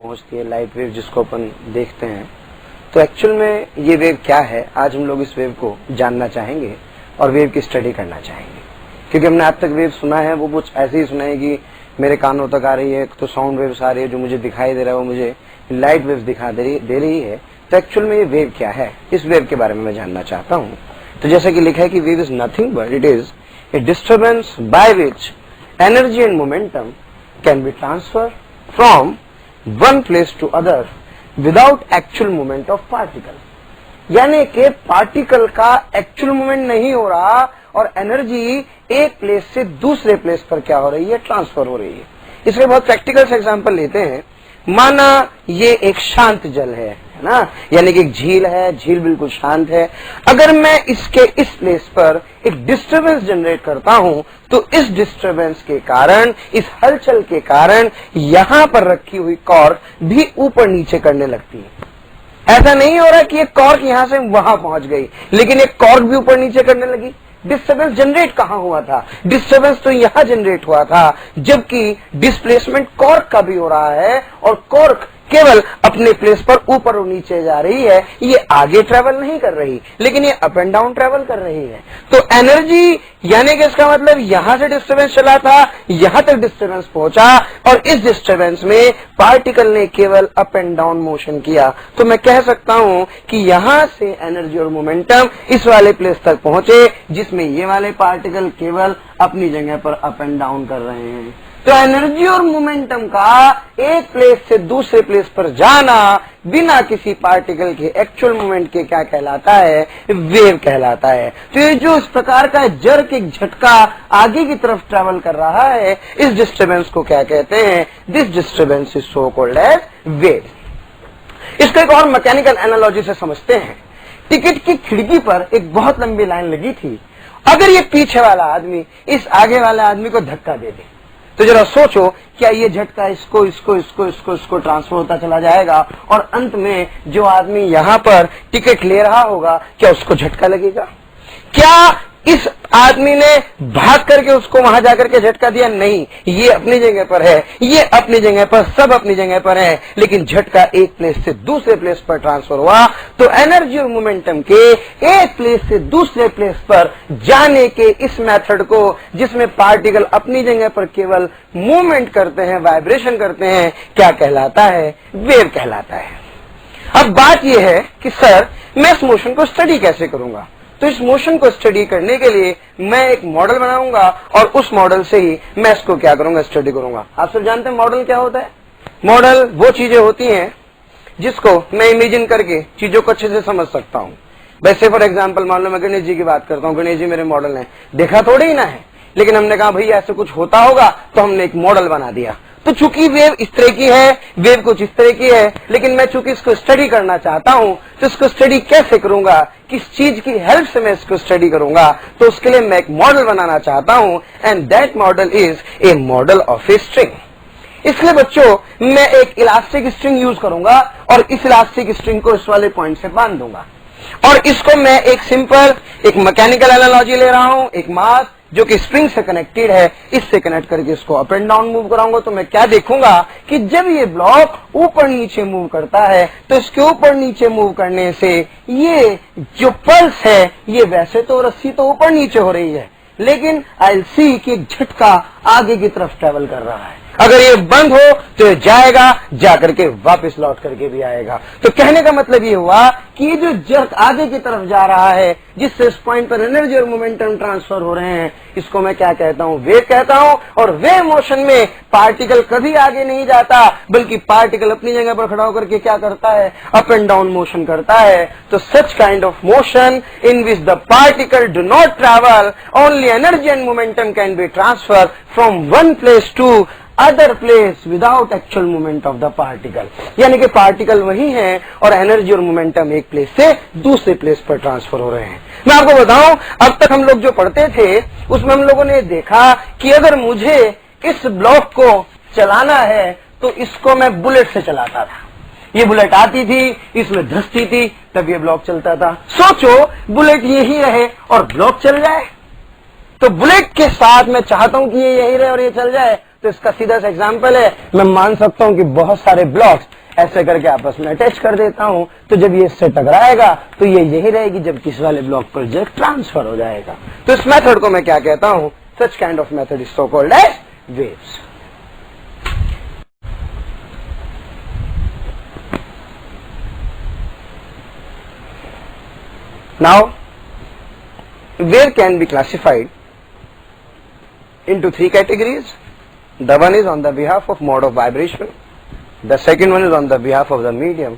पहुंचती है light wave जिसको अपन देखते हैं। तो एक्चुअल में ये वेव क्या है, आज हम लोग इस वेव को जानना चाहेंगे और वेव की स्टडी करना चाहेंगे। क्योंकि हमने आज तक वेव सुना है वो कुछ ऐसे ही सुना है कि मेरे कानों तक आ रही है, तो साउंड वेव्स आ रही है, जो मुझे दिखाई दे रहा है वो मुझे लाइट वेव्स दिखा दे रही है। तो एक्चुअल में ये वेव क्या है, इस वेव के बारे में मैं जानना चाहता हूँ। तो जैसा कि लिखा है कि wave is nothing but it is a disturbance by which energy and momentum can be transfer from one place to other without actual movement of particle. यानी कि पार्टिकल का एक्चुअल मूवमेंट नहीं हो रहा और एनर्जी एक प्लेस से दूसरे प्लेस पर क्या हो रही है, ट्रांसफर हो रही है। इसलिए बहुत प्रैक्टिकल से एग्जांपल लेते हैं। माना ये एक शांत जल है ना, यानी कि एक झील है, झील बिल्कुल शांत है। अगर मैं इसके इस प्लेस पर एक डिस्टरबेंस जनरेट करता हूं तो इस डिस्टरबेंस के कारण, इस हलचल के कारण यहां पर रखी हुई कॉर्क भी ऊपर नीचे करने लगती है। ऐसा नहीं हो रहा कि ये कॉर्क यहां से वहां पहुंच गई, लेकिन एक कॉर्क भी ऊपर नीचे करने लगी। डिस्टरबेंस जनरेट कहां हुआ था? डिस्टरबेंस तो यहां जनरेट हुआ था, जबकि डिस्प्लेसमेंट कॉर्क का भी हो रहा है और कॉर्क केवल अपने प्लेस पर ऊपर और नीचे जा रही है। ये आगे ट्रेवल नहीं कर रही, लेकिन ये अप एंड डाउन ट्रेवल कर रही है। तो एनर्जी यानी कि इसका मतलब यहां से डिस्टरबेंस चला था, यहां तक डिस्टरबेंस पहुंचा और इस डिस्टरबेंस में पार्टिकल ने केवल अप एंड डाउन मोशन किया। तो मैं कह सकता हूं कि यहां से एनर्जी और मोमेंटम इस वाले प्लेस तक पहुंचे जिसमें ये वाले पार्टिकल केवल अपनी जगह पर अप एंड डाउन कर रहे हैं। तो एनर्जी और मोमेंटम का एक प्लेस से दूसरे प्लेस पर जाना बिना किसी पार्टिकल के एक्चुअल मूवमेंट के क्या कहलाता है? वेव कहलाता है। तो ये जो इस प्रकार का जर्क, एक झटका आगे की तरफ ट्रेवल कर रहा है, इस डिस्टरबेंस को क्या कहते हैं? This disturbance is so called as wave. इसको एक और मैकेनिकल एनालॉजी से समझते हैं। टिकट की खिड़की पर एक बहुत लंबी लाइन लगी थी। अगर ये पीछे वाला आदमी इस आगे वाले आदमी को धक्का दे दे तो जरा सोचो, क्या ये झटका इसको ट्रांसफर होता चला जाएगा और अंत में जो आदमी यहां पर टिकट ले रहा होगा क्या उसको झटका लगेगा? क्या इस आदमी ने भाग करके उसको वहां जाकर के झटका दिया? नहीं, ये अपनी जगह पर है, ये अपनी जगह पर, सब अपनी जगह पर है, लेकिन झटका एक प्लेस से दूसरे प्लेस पर ट्रांसफर हुआ। तो एनर्जी और मोमेंटम के एक प्लेस से दूसरे प्लेस पर जाने के इस मेथड को, जिसमें पार्टिकल अपनी जगह पर केवल मूवमेंट करते हैं, वाइब्रेशन करते हैं, क्या कहलाता है? वेव कहलाता है। अब बात यह है कि सर मैं इस मोशन को स्टडी कैसे करूंगा? तो इस मोशन को स्टडी करने के लिए मैं एक मॉडल बनाऊंगा और उस मॉडल से ही मैं इसको क्या करूंगा? स्टडी करूंगा। आप सब जानते हैं मॉडल क्या होता है? मॉडल वो चीजें होती हैं जिसको मैं इमेजिन करके चीजों को अच्छे से समझ सकता हूं। वैसे फॉर एग्जांपल मान लो मैं गणेश जी की बात करता हूं, गणेश जी मेरे मॉडल हैं, देखा थोड़ी ही ना है, लेकिन हमने कहा भैया ऐसे कुछ होता होगा तो हमने एक मॉडल बना दिया। तो चूंकि वेव इस तरह की है, वेव कुछ इस तरह की है, लेकिन मैं चूंकि इसको स्टडी करना चाहता हूं तो इसको स्टडी कैसे करूंगा? किस चीज की हेल्प से मैं इसको स्टडी करूंगा? तो उसके लिए मैं एक मॉडल बनाना चाहता हूं and that model is a model of a string. इसलिए बच्चों मैं एक इलास्टिक स्ट्रिंग यूज करूंगा और इस इलास्टिक स्ट्रिंग को इस वाले पॉइंट से बांध दूंगा और इसको मैं एक सिंपल एक मैकेनिकल एनालॉजी ले रहा हूं, एक मास जो कि स्प्रिंग से कनेक्टेड है, इससे कनेक्ट करके इसको अप एंड डाउन मूव कराऊंगा। तो मैं क्या देखूंगा कि जब ये ब्लॉक ऊपर नीचे मूव करता है तो इसके ऊपर नीचे मूव करने से ये जो पल्स है, ये वैसे तो रस्सी तो ऊपर नीचे हो रही है, लेकिन आई विल सी कि एक झटका आगे की तरफ ट्रेवल कर रहा है। अगर ये बंद हो तो ये जाएगा, जाकर के वापस लौट करके भी आएगा। तो कहने का मतलब ये हुआ कि ये जो जर्क आगे की तरफ जा रहा है, जिससे इस पॉइंट पर एनर्जी और मोमेंटम ट्रांसफर हो रहे हैं, इसको मैं क्या कहता हूं? वेव कहता हूं। और वेव मोशन में पार्टिकल कभी आगे नहीं जाता, बल्कि पार्टिकल अपनी जगह पर खड़ा होकर के क्या करता है? अप एंड डाउन मोशन करता है। तो such kind of motion in which the particle do not travel, only energy and momentum can be transfer from one place to other place without actual movement of the particle. यानी कि particle वही है और energy और momentum एक place से दूसरे place पर ट्रांसफर हो रहे हैं। मैं आपको बताऊं, अब तक हम लोग जो पढ़ते थे उसमें हम लोगों ने देखा कि अगर मुझे इस ब्लॉक को चलाना है तो इसको मैं बुलेट से चलाता था। ये बुलेट आती थी, इसमें धंसती थी, तब ये ब्लॉक चलता था। सोचो बुलेट यही रहे और ब्लॉक चल जाए। तो बुलेट के साथ मैं चाहता हूं कि ये यही रहे और ये चल जाए, तो इसका सीधा सा एग्जाम्पल है, मैं मान सकता हूं कि बहुत सारे ब्लॉक्स ऐसे करके आपस में अटैच कर देता हूं, तो जब ये इससे टकराएगा तो ये यही रहेगी, जबकि इस वाले ब्लॉक पर जो ट्रांसफर हो जाएगा। तो इस मेथड को मैं क्या कहता हूं? Such kind of method is so called as waves. Now, wave can be classified into three categories. The one is on the behalf of mode of vibration, the second one is on the behalf of the medium,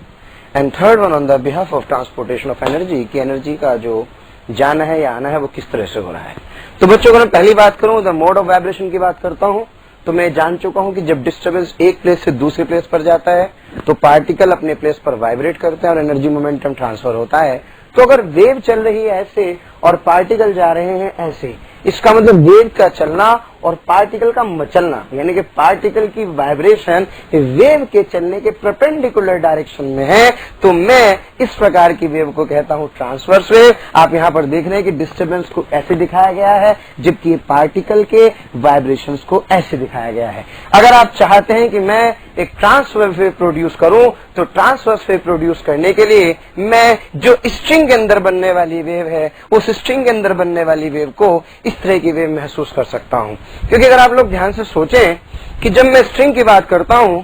and third one on the behalf of transportation of energy, कि energy का जो जाना है या आना है वो किस तरह से हो रहा है। तो बच्चों को मैं पहली बात करूं, द मोड ऑफ वाइब्रेशन की बात करता हूं, तो मैं जान चुका हूं कि जब डिस्टर्बेंस एक प्लेस से दूसरे प्लेस पर जाता है तो पार्टिकल अपने प्लेस पर वाइब्रेट करते हैं और एनर्जी मोमेंटम ट्रांसफर होता है। तो अगर वेव चल रही है ऐसे और पार्टिकल जा रहे हैं ऐसे, इसका मतलब वेव का चलना और पार्टिकल का मचलना, यानी कि पार्टिकल की वाइब्रेशन वेव के चलने के परपेंडिकुलर डायरेक्शन में है, तो मैं इस प्रकार की वेव को कहता हूं ट्रांसवर्स वेव। आप यहां पर देख रहे हैं कि डिस्टर्बेंस को ऐसे दिखाया गया है, जबकि पार्टिकल के वाइब्रेशंस को ऐसे दिखाया गया है। अगर आप चाहते हैं कि मैं एक ट्रांसवर्स वेव प्रोड्यूस करूं, तो ट्रांसवर्स वेव प्रोड्यूस करने के लिए मैं जो स्ट्रिंग के अंदर बनने वाली वेव है, उस स्ट्रिंग के अंदर बनने वाली वेव को इस तरह की वेव महसूस कर सकता हूं। क्योंकि अगर आप लोग ध्यान से सोचें कि जब मैं स्ट्रिंग की बात करता हूं,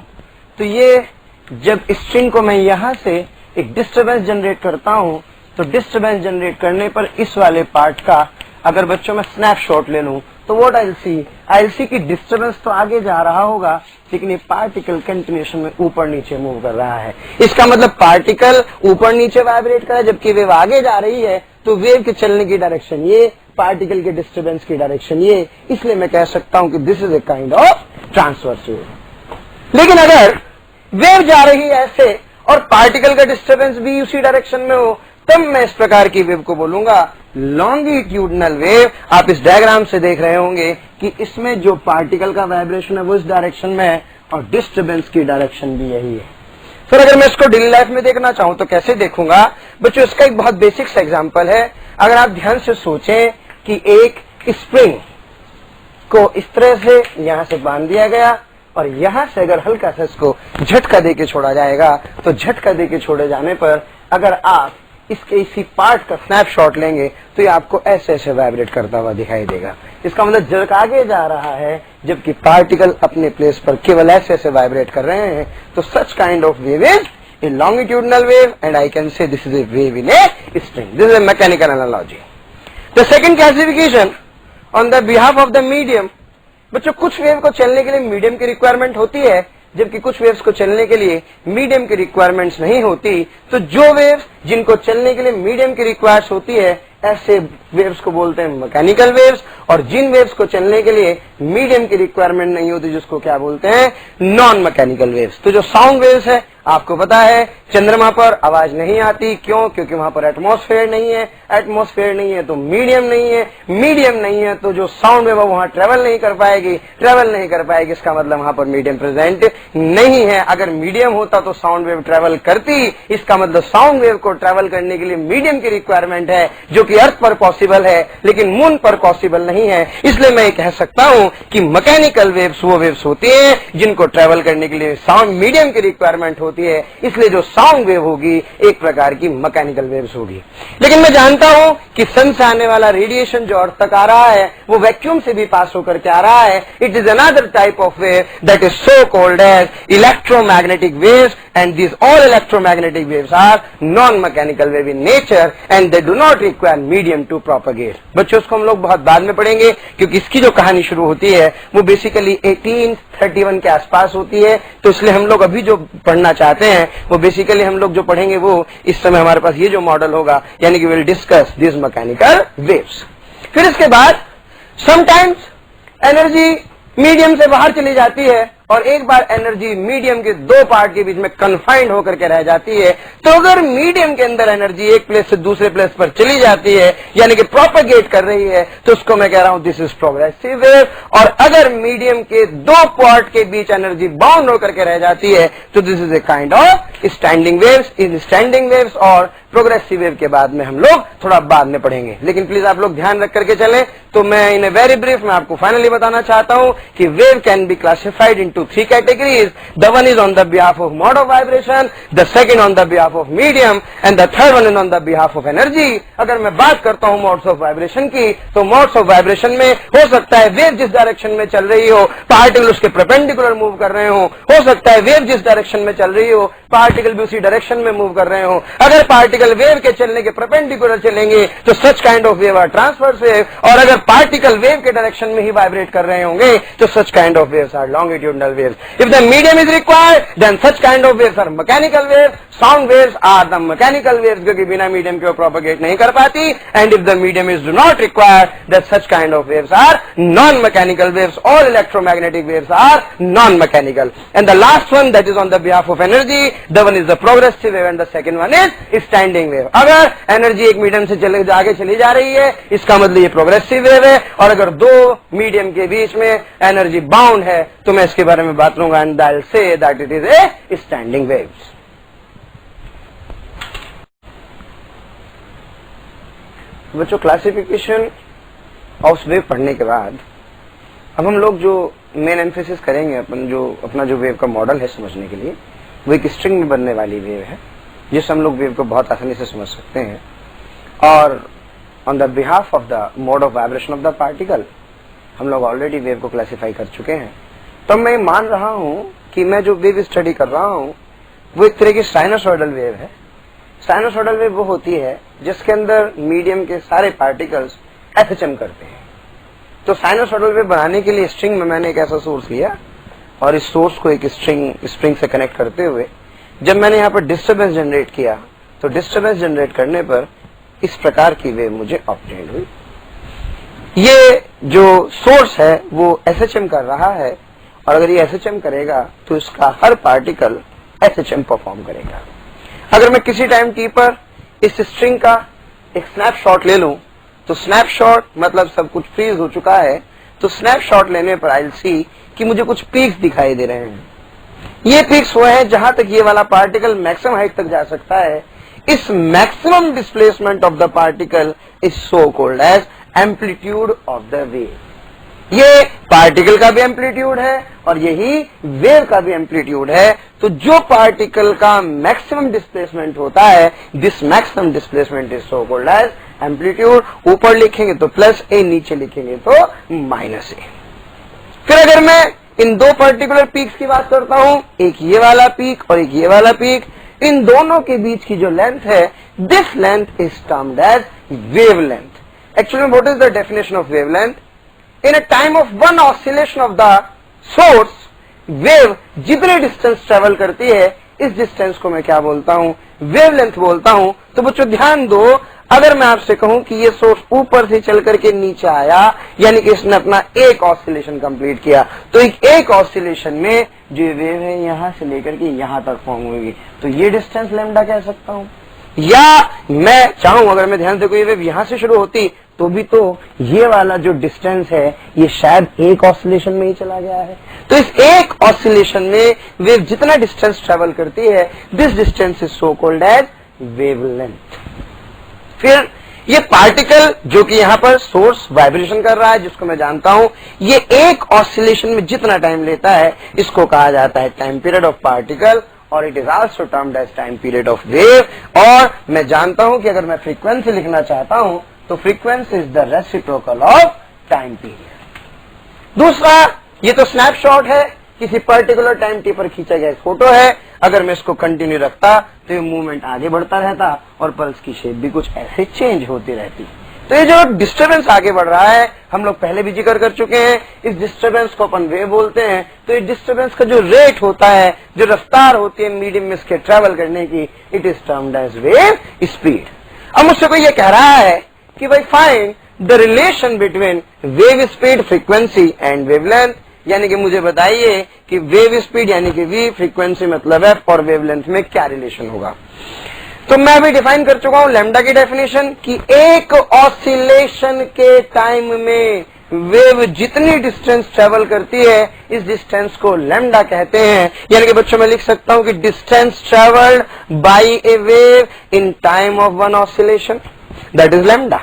तो ये जब स्ट्रिंग को मैं यहां से एक डिस्टर्बेंस जनरेट करता हूं, तो डिस्टर्बेंस जनरेट करने पर इस वाले पार्ट का अगर बच्चों में स्नैपशॉट ले लूं, तो व्हाट आई सी की डिस्टर्बेंस तो आगे जा रहा होगा, लेकिन ये पार्टिकल कंटिन्यूएशन में ऊपर नीचे मूव कर रहा है। इसका मतलब पार्टिकल ऊपर नीचे वाइब्रेट कर रहा है, जबकि वेव आगे जा रही है, तो वेव के चलने की डायरेक्शन ये, पार्टिकल के डिस्टर्बेंस की डायरेक्शन ये, इसलिए मैं कह सकता हूं कि this is a kind of transverse wave. लेकिन अगर वेव जा रही है ऐसे और पार्टिकल का डिस्टर्बेंस भी उसी डायरेक्शन में हो, तब मैं इस प्रकार की वेव को बोलूंगा लॉन्गिट्यूडनल वेव। आप इस डायग्राम से देख रहे होंगे कि इसमें जो पार्टिकल का वाइब्रेशन है वो इस डायरेक्शन में है और डिस्टर्बेंस की डायरेक्शन भी यही है। फिर अगर मैं इसको डेली लाइफ में देखना चाहूं तो कैसे देखूंगा? बच्चों, इसका एक बहुत बेसिक सा एग्जांपल है। अगर आप ध्यान से सोचें कि एक स्प्रिंग को इस तरह से यहां से बांध दिया गया और यहां से अगर हल्का सा इसको झटका देके छोड़ा जाएगा, तो झटका देके छोड़े जाने पर अगर आप इसके इसी पार्ट का स्नैपशॉट लेंगे तो ये आपको ऐसे ऐसे वाइब्रेट करता हुआ दिखाई देगा। इसका मतलब जर्क आगे जा रहा है, जबकि पार्टिकल अपने प्लेस पर केवल ऐसे ऐसे वाइब्रेट कर रहे हैं। तो such kind of wave is a longitudinal wave and I can say this is a wave in a string. This is a mechanical analogy. The second classification on the behalf of the medium. बच्चों, कुछ wave को चलने के लिए medium की requirement होती है, जबकि कुछ वेव्स को चलने के लिए मीडियम की रिक्वायरमेंट्स नहीं होती। तो जो वेव्स जिनको चलने के लिए मीडियम की रिक्वायर्स होती है, ऐसे वेव्स को बोलते हैं मैकेनिकल वेव्स, और जिन वेव्स को चलने के लिए मीडियम की रिक्वायरमेंट नहीं होती, जिसको क्या बोलते हैं? Non mechanical waves. तो जो साउंड वेव्स है, आपको पता है चंद्रमा पर आवाज नहीं आती, क्यों? क्योंकि वहां पर एटमॉस्फेयर नहीं है। एटमॉस्फेयर नहीं है तो मीडियम नहीं है, मीडियम नहीं है तो जो साउंड वेव है वहां ट्रेवल नहीं कर पाएगी, ट्रेवल नहीं कर पाएगी, इसका मतलब वहां पर मीडियम प्रेजेंट नहीं है। अगर मीडियम होता तो साउंड वेव ट्रेवल करती, इसका मतलब साउंड वेव को ट्रेवल करने के लिए मीडियम की रिक्वायरमेंट है, जो कि अर्थ पर पॉसिबल है लेकिन मून पर पॉसिबल नहीं है। इसलिए मैं कह सकता हूं कि मैकेनिकल वेव्स वो वेव्स होती है जिनको ट्रेवल करने के लिए साउंड मीडियम की रिक्वायरमेंट होती है, इसलिए जो साउंड वेव होगी एक प्रकार की मैकेनिकल वेव्स होगी। लेकिन मैं जानता हूं कि सन से आने वाला रेडिएशन जो अर्थ तक आ रहा है वो वैक्यूम से भी पास होकर के आ रहा है। It is another type of wave that is so called as electromagnetic waves, and this all electromagnetic waves are non mechanical wave in nature and they do not require medium to propagate. बच्चों, उसको हम लोग बहुत बाद में पढ़ेंगे, क्योंकि इसकी जो कहानी शुरू होती है वो बेसिकली 1831 के आसपास होती है। तो इसलिए हम लोग अभी जो पढ़ना चाहते हैं वो बेसिकली हम लोग जो पढ़ेंगे वो इस समय हमारे पास ये जो मॉडल होगा, यानी कि will discuss this mechanical waves. फिर इसके बाद समटाइम्स एनर्जी मीडियम से बाहर चली जाती है और एक बार एनर्जी मीडियम के दो पार्ट के बीच में कन्फाइंड होकर के रह जाती है, तो अगर मीडियम के अंदर एनर्जी एक प्लेस से दूसरे प्लेस पर चली जाती है यानी कि प्रोपेगेट कर रही है, तो उसको मैं कह रहा हूं दिस इज प्रोग्रेसिव वेव। और अगर मीडियम के दो पार्ट के बीच एनर्जी बाउंड होकर के रह जाती है तो this is a kind of standing waves. In standing waves और प्रोग्रेसिव वेव के बाद में हम लोग थोड़ा बाद में पढ़ेंगे, लेकिन प्लीज आप लोग ध्यान रख करके चलें। तो मैं इन ए वेरी ब्रीफ मैं आपको फाइनली बताना चाहता हूं कि wave can be classified into three categories. The one is on the behalf of mode of vibration, the second on the behalf of medium and the third one is on the behalf of energy. अगर मैं बात करता हूं modes of vibration की, तो modes of vibration में हो सकता है वेव जिस डायरेक्शन में चल रही हो पार्टिकल उसके परपेंडिकुलर मूव कर रहे हो सकता है वेव जिस डायरेक्शन में चल रही हो पार्टिकल भी उसी डायरेक्शन में मूव कर रहे हो। अगर पार्टिकल वेव के चलने के परपेंडिकुलर चलेंगे तो such kind of wave are transverse wave, और अगर पार्टिकल वेव के डायरेक्शन में ही वाइब्रेट कर रहे होंगे तो such kind of waves are longitudinal waves. If the medium is required then such kind of waves are mechanical waves. Sound waves are the mechanical waves क्योंकि बिना मीडियम के propagate नहीं कर पाती। And if the medium is do not required then such kind of waves are non mechanical waves. All electromagnetic waves are non mechanical. And the last one that is on the behalf of energy, the one is the progressive wave and the second one is standing wave. अगर energy एक medium से आगे चली जा रही है इसका मतलब ये प्रोग्रेसिव वेव है, और अगर दो मीडियम के बीच में एनर्जी बाउंड है तो मैं इसके बारे में बात करूंगा and I will say that it is A standing waves. बच्चों, क्लासिफिकेशन ऑफ वेव पढ़ने के बाद अब हम लोग जो मेन एम्फेसिस करेंगे अपना जो वेव का मॉडल है समझने के लिए, वो एक स्ट्रिंग में बनने वाली वेव है जिससे हम लोग वेव को बहुत आसानी से समझ सकते हैं। और on the behalf of the mode of vibration of the particle हम लोग ऑलरेडी वेव को क्लासिफाई कर चुके हैं। तो मैं मान रहा हूं कि मैं जो वेव स्टडी कर रहा हूं वो एक तरह की साइनसॉइडल वेव है। साइनसॉइडल वेव वो होती है जिसके अंदर मीडियम के सारे पार्टिकल्स एसएचएम करते हैं। तो साइनसॉइडल वेव बनाने के लिए स्ट्रिंग में मैंने एक ऐसा सोर्स लिया और इस सोर्स को एक स्प्रिंग से कनेक्ट करते हुए जब मैंने यहाँ पर डिस्टर्बेंस जनरेट किया तो डिस्टर्बेंस जनरेट करने पर इस प्रकार की वेव मुझे ऑब्टेन हुई। ये जो सोर्स है वो एसएचएम कर रहा है, और अगर ये एसएचएम करेगा तो इसका हर पार्टिकल एसएचएम परफॉर्म करेगा। अगर मैं किसी टाइम टी पर इस स्ट्रिंग का एक स्नैपशॉट ले लूं तो स्नैपशॉट मतलब सब कुछ फ्रीज हो चुका है, तो स्नैपशॉट लेने पर आई विल सी कि मुझे कुछ पीक्स दिखाई दे रहे हैं। ये पीक्स वो है जहां तक ये वाला पार्टिकल मैक्सिमम हाइट तक जा सकता है। इस maximum displacement of the particle is so called as amplitude of the wave. ये पार्टिकल का भी एम्पलीट्यूड है और यही वेव का भी एम्पलीट्यूड है। तो जो पार्टिकल का मैक्सिमम डिस्प्लेसमेंट होता है this maximum displacement is so called as amplitude. ऊपर लिखेंगे तो प्लस ए, नीचे लिखेंगे तो माइनस ए। फिर अगर मैं इन दो पर्टिकुलर पीक्स की बात करता हूं, एक ये वाला पीक और एक ये वाला पीक, इन दोनों के बीच की जो लेंथ है this length is termed as wavelength. Actually what is the definition of wavelength? In a time of one oscillation of the source wave जितने डिस्टेंस ट्रेवल करती है इस डिस्टेंस को मैं क्या बोलता हूं? वेवलेंथ बोलता हूं। तो बच्चों ध्यान दो, अगर मैं आपसे कहूं कि ये सोर्स ऊपर से चल करके नीचे आया यानी कि इसने अपना एक ऑसिलेशन कंप्लीट किया, तो एक ऑसिलेशन में जो वेव है यहां से लेकर के यहां तक फॉर्म होगी, तो ये डिस्टेंस लैम्डा कह सकता हूं। या मैं चाहूं अगर मैं ध्यान से कोई वेव यहां से शुरू होती तो भी तो ये वाला जो डिस्टेंस है ये शायद एक ऑसिलेशन में ही चला गया है। तो इस एक ऑसिलेशन में वेव जितना डिस्टेंस ट्रेवल करती है this distance is so called as wavelength. फिर ये पार्टिकल जो कि यहां पर सोर्स वाइब्रेशन कर रहा है जिसको मैं जानता हूं, ये एक ऑसिलेशन में जितना टाइम लेता है इसको कहा जाता है टाइम पीरियड ऑफ पार्टिकल, और it is also termed as time period of wave. और मैं जानता हूं कि अगर मैं फ्रीक्वेंसी लिखना चाहता हूं तो frequency is the reciprocal of time period. दूसरा, ये तो स्नैपशॉट है, किसी पर्टिकुलर टाइम टी पर खींचा गया फोटो है। अगर मैं इसको कंटिन्यू रखता तो ये मूवमेंट आगे बढ़ता रहता और पल्स की शेप भी कुछ ऐसे चेंज होती रहती। तो ये जो डिस्टर्बेंस आगे बढ़ रहा है हम लोग पहले भी जिक्र कर चुके हैं, इस डिस्टर्बेंस को अपन वेव बोलते हैं। तो इस डिस्टर्बेंस का जो रेट होता है, जो रफ्तार होती है मीडियम में इसके ट्रेवल करने की, it is termed as wave speed. अब मुझसे कोई ये कह रहा है कि भाई find the relation between wave speed, frequency and wavelength. यानी कि मुझे बताइए कि वेव स्पीड यानी कि v, फ्रीक्वेंसी मतलब f और वेवलेंथ में क्या रिलेशन होगा। तो मैं अभी डिफाइन कर चुका हूं लैम्डा की डेफिनेशन कि एक ऑसिलेशन के टाइम में वेव जितनी डिस्टेंस ट्रेवल करती है इस डिस्टेंस को लैम्डा कहते हैं। यानी कि बच्चों मैं लिख सकता हूं कि distance travelled by A wave in time of one oscillation, that is lambda.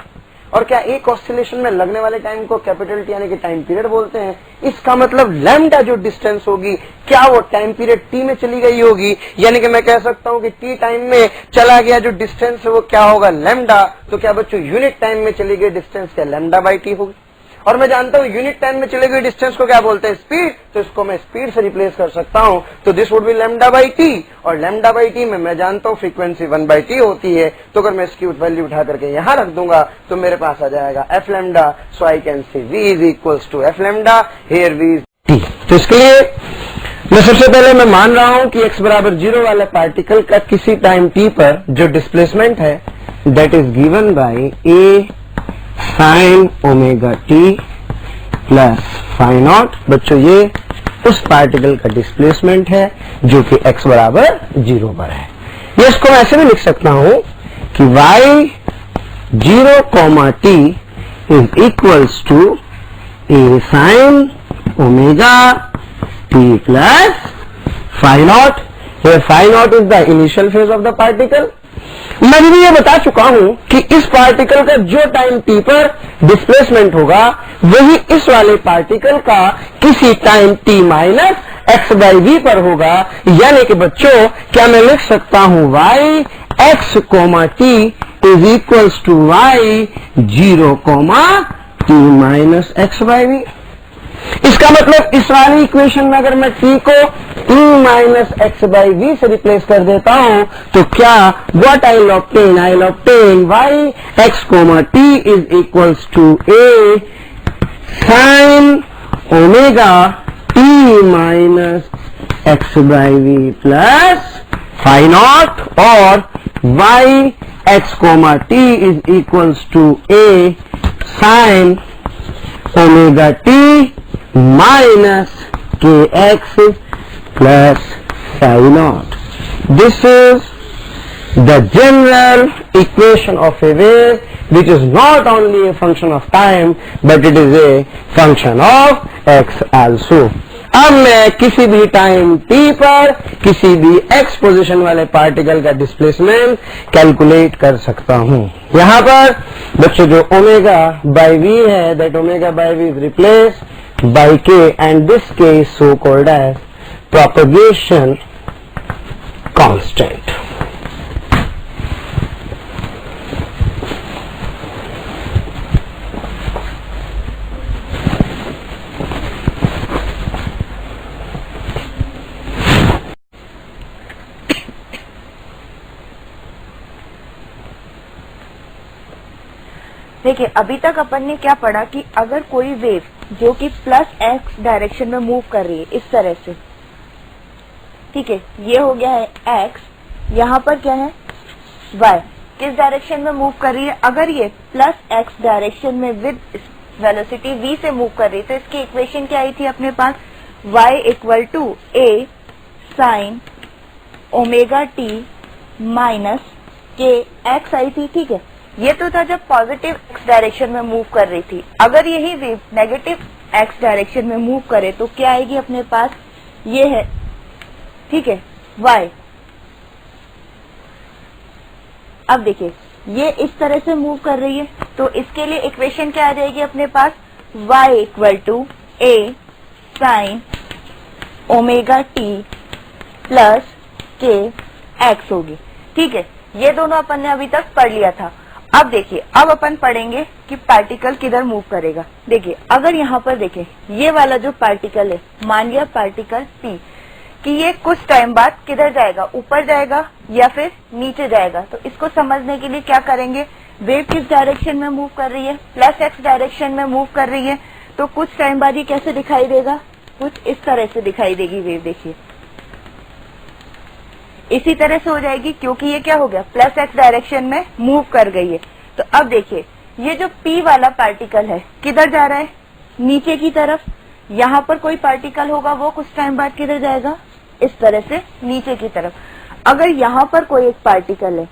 और क्या एक ऑसिलेशन में लगने वाले टाइम को कैपिटल टी यानी कि टाइम पीरियड बोलते हैं। इसका मतलब लैम्डा जो डिस्टेंस होगी क्या वो टाइम पीरियड टी में चली गई होगी, यानी कि मैं कह सकता हूं कि टी टाइम में चला गया जो डिस्टेंस है वो क्या होगा, लैम्डा। तो क्या बच्चों यूनिट टाइम में चली गई डिस्टेंस क्या लैम्डा बाई टी होगी। और मैं जानता हूं यूनिट टाइम में चली गई डिस्टेंस को क्या बोलते हैं, स्पीड। तो इसको मैं स्पीड से रिप्लेस कर सकता हूं, तो this would be lambda by T. और लैम्डा बाई टी में मैं जानता हूं फ्रीक्वेंसी 1/t होती है। तो अगर मैं इसकी वैल्यू उठा करके यहां रख दूंगा तो मेरे पास आ जाएगा f lambda. So I can see v is equals to f lambda, here v is t। तो इसके लिए मैं सबसे पहले मैं मान रहा हूं कि x बराबर 0 वाले पार्टिकल का किसी टाइम t पर जो डिस्प्लेसमेंट है that is given by a sine omega t plus phi naught. बच्चों ये उस पार्टिकल का डिस्प्लेसमेंट है जो कि x बराबर 0 पर है। ये इसको मैं ऐसे भी लिख सकता हूं कि y 0, t is equals to a sine omega t plus phi naught. Here phi naught is the initial phase of the particle। मैं भी ये बता चुका हूं कि इस पार्टिकल का जो टाइम t पर डिस्प्लेसमेंट होगा वही इस वाले पार्टिकल का किसी time t minus x by v पर होगा। यानी कि बच्चों क्या मैं लिख सकता हूं y x t is equals to y 0, t minus x by v। इसका मतलब इस वाली इक्वेशन में अगर मैं t को t minus x by v से रिप्लेस कर देता हूं तो क्या what I will obtain y x t is equals to a sine omega t minus x by v plus phi naught, और y x t is equals to a sine omega t minus kx plus psi naught. This is the general equation of a wave which is not only a function of time but it is a function of x also. अब मैं किसी भी time t पर किसी भी x position वाले particle का displacement calculate कर सकता हूं। यहां पर बच्चों जो ओमेगा बाई वी है that omega by v is replace by k and this k is so called as propagation constant। देखिए अभी तक अपन ने क्या पढ़ा कि अगर कोई वेव जो कि प्लस x डायरेक्शन में मूव कर रही है इस तरह से, ठीक है, ये हो गया है x, यहाँ पर क्या है y, किस डायरेक्शन में मूव कर रही है। अगर ये प्लस x डायरेक्शन में विद वेलोसिटी v से मूव कर रही है तो इसकी इक्वेशन क्या आई थी अपने पास, y equal to a sine omega t minus k x आई थी। ठीक है, ये तो था जब पॉजिटिव x डायरेक्शन में मूव कर रही थी। अगर यही वेव नेगेटिव x डायरेक्शन में मूव करे तो क्या आएगी अपने पास, ये है, ठीक है, y। अब देखिए ये इस तरह से मूव कर रही है तो इसके लिए इक्वेशन क्या आ जाएगी अपने पास, y equal to a sine omega t plus k x होगी। ठीक है, ये दोनों अपन ने अभी तक पढ़ लिया था। अब देखिए अब अपन पढ़ेंगे कि पार्टिकल किधर मूव करेगा। देखिए अगर यहाँ पर देखें ये वाला जो पार्टिकल है, मान लिया पार्टिकल P कि ये कुछ टाइम बाद किधर जाएगा, ऊपर जाएगा या फिर नीचे जाएगा। तो इसको समझने के लिए क्या करेंगे, वेव किस डायरेक्शन में मूव कर रही है, प्लस x डायरेक्शन में मूव कर रही है, तो कुछ टाइम बाद ये कैसे दिखाई देगा, कुछ इस तरह से दिखाई देगी वेव। देखिए इसी तरह से हो जाएगी क्योंकि ये क्या हो गया, प्लस x डायरेक्शन में मूव कर गई है। तो अब देखिए ये जो P वाला पार्टिकल है किधर जा रहा है, नीचे की तरफ, यहाँ पर कोई पार्टिकल होगा वो कुछ टाइम बाद किधर जाएगा, इस तरह से नीचे की तरफ। अगर यहाँ पर कोई एक पार्टिकल है,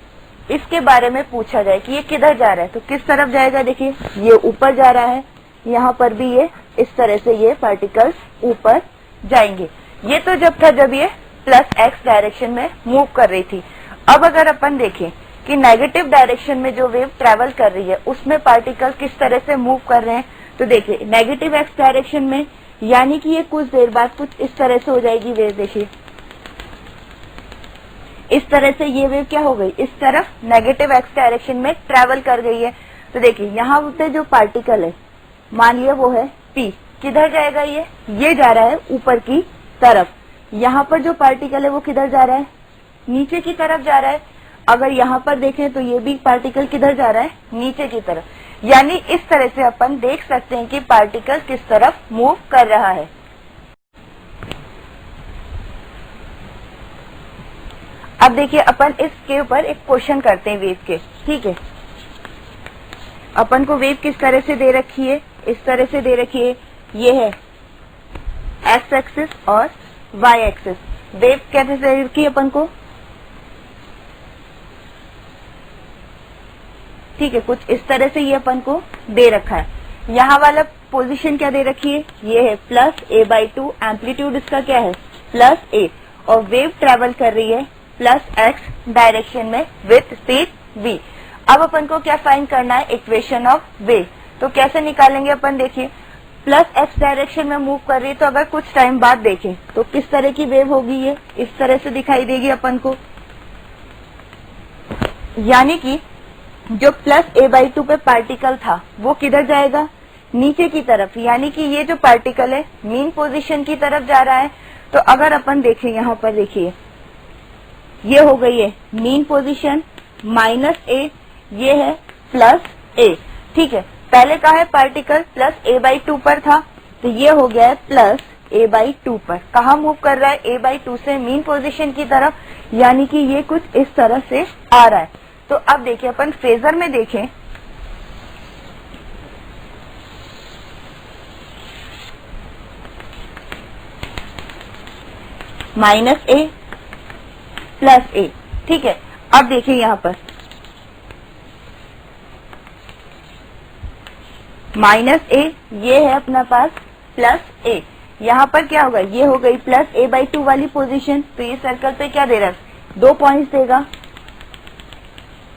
इसके बारे में पूछा जाए कि ये किधर जा रहा है, तो किस तरफ जाएगा, देखिए ये ऊपर जा रहा है, यहाँ पर भी ये इस तरह से ये पार्टिकल्स ऊपर जाएंगे। ये तो जब था जब ये प्लस x डायरेक्शन में मूव कर रही थी। अब अगर अपन देखें कि नेगेटिव डायरेक्शन में जो वेव ट्रेवल कर रही है उसमें पार्टिकल किस तरह से मूव कर रहे हैं, तो देखिए नेगेटिव x डायरेक्शन में, यानी कि ये कुछ देर बाद कुछ इस तरह से हो जाएगी वेव। देखिए इस तरह से ये वेव क्या हो गई, इस तरफ नेगेटिव x डायरेक्शन में ट्रेवल कर गई है। तो देखिए यहाँ पे जो पार्टिकल है, मान लिया वो है p, किधर जाएगा, ये जा रहा है ऊपर की तरफ। यहाँ पर जो पार्टिकल है वो किधर जा रहा है, नीचे की तरफ जा रहा है। अगर यहाँ पर देखें तो ये भी पार्टिकल किधर जा रहा है, नीचे की तरफ। यानी इस तरह से अपन देख सकते हैं कि पार्टिकल किस तरफ मूव कर रहा है। अब देखिए अपन इसके ऊपर एक क्वेश्चन करते हैं वेव के, ठीक है। अपन को वेव किस तरह से दे रखी है, इस तरह से दे रखी है, ये है एक्स एक्सिस और वाई एक्सिस। वेव कैसे दे रखी है अपन को, ठीक है, कुछ इस तरह से ये अपन को दे रखा है। यहाँ वाला पोजीशन क्या दे रखी है, ये है +a/2, एम्पलीट्यूड इसका क्या है +a, और वेव ट्रेवल कर रही है +x डायरेक्शन में विथ स्पीड v। अब अपन को क्या फाइंड करना है, इक्वेशन ऑफ वेव। तो कैसे निकालेंगे अपन, देखिए +x डायरेक्शन में मूव कर रही है, तो अगर कुछ टाइम बाद देखें तो किस तरह की वेव होगी, ये इस तरह से दिखाई देगी अपन को। यानी कि जो +a/2 पे पार्टिकल था वो किधर जाएगा, नीचे की तरफ। यानी कि ये जो पार्टिकल है मीन पोजीशन की तरफ जा रहा है। तो अगर अपन देखें यहाँ पर, देखिए ये हो गई है मीन पोजीशन -a, ये है +a, ठीक है। पहले कहा है पार्टिकल +a/2 पर था, तो ये हो गया है +a/2 पर। कहाँ मूव कर रहा है, a/2 से मीन पोजीशन की तरफ, यानी कि ये कुछ इस तरह से आ रहा है। तो अब देखिए अपन फेजर में देखें, -a +a, ठीक है। अब देखिए यहाँ पर -a, ये है अपना पास +a, यहाँ पर क्या होगा, ये हो गई +a/2 वाली पोजीशन। तो ये सर्कल पे क्या दे रहा है, 2 पॉइंट्स देगा,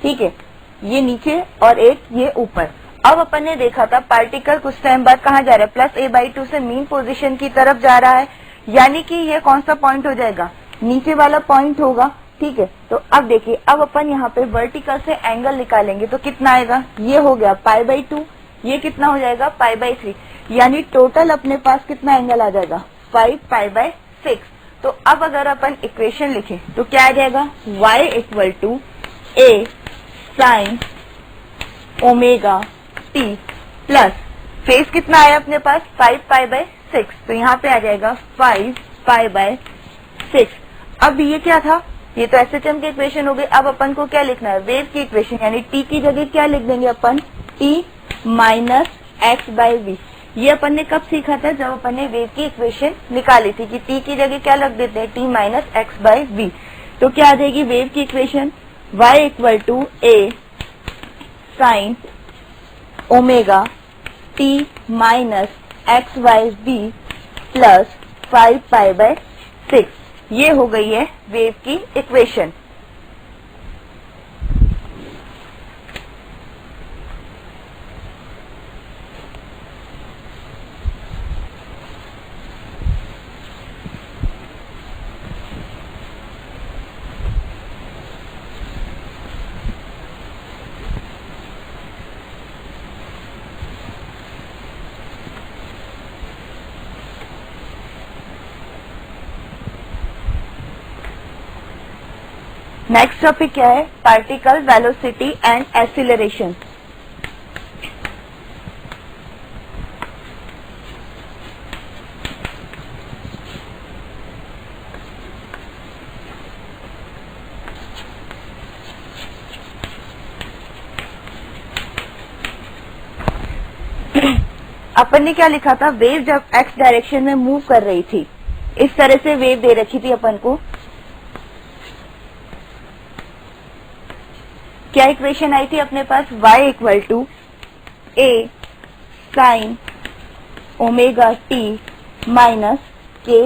ठीक है, ये नीचे और एक ये ऊपर। अब अपन ने देखा था पार्टिकल कुछ टाइम बाद कहाँ जा रहा है, +a/2 से मीन पोजीशन की तरफ जा रहा है। यानी कि ये कौन सा पॉइंट हो जाएगा, नीचे वाला पॉइंट होगा, ठीक है। तो अब देखिए, अब अपन यहाँ पे वर्टिकल से एंगल निकालेंगे तो कितना आएगा, ये हो गया π/2, ये कितना हो जाएगा π/3, यानी टोटल अपने पास कितना एंगल आ जाएगा 5π/6। तो अब अगर अपन इक्वेशन लिखें तो क्या आ जाएगा, y = a sin ω/t plus face कितना आया अपने पास 5π/6, तो यहाँ पे आ जाएगा 5π/6। अब ये क्या था, ये तो SHM की इक्वेशन हो गई। अब अपन को क्या लिखना है, वेव की इक्वेशन, यानी t की जगह क्या लिख देंगे अपन, t - x/v। ये अपन ने कब सीखा था, जब अपन ने वेव की इक्वेशन निकाली थी कि t की जगह क्या लग देते हैं, t - x/v। तो क्या आ जाएगी वेव की equation, y = a sin ω/t - x/v plus 5π/6। ये हो गई है वेव की इक्वेशन। नेक्स्ट टॉपिक क्या है, पार्टिकल वेलोसिटी एंड एक्सीलरेशन। अपन ने क्या लिखा था, वेव जब एक्स डायरेक्शन में मूव कर रही थी, इस तरह से वेव दे रखी थी अपन को। क्या इक्वेशन आई थी अपने पास, y equal to a sine omega T minus के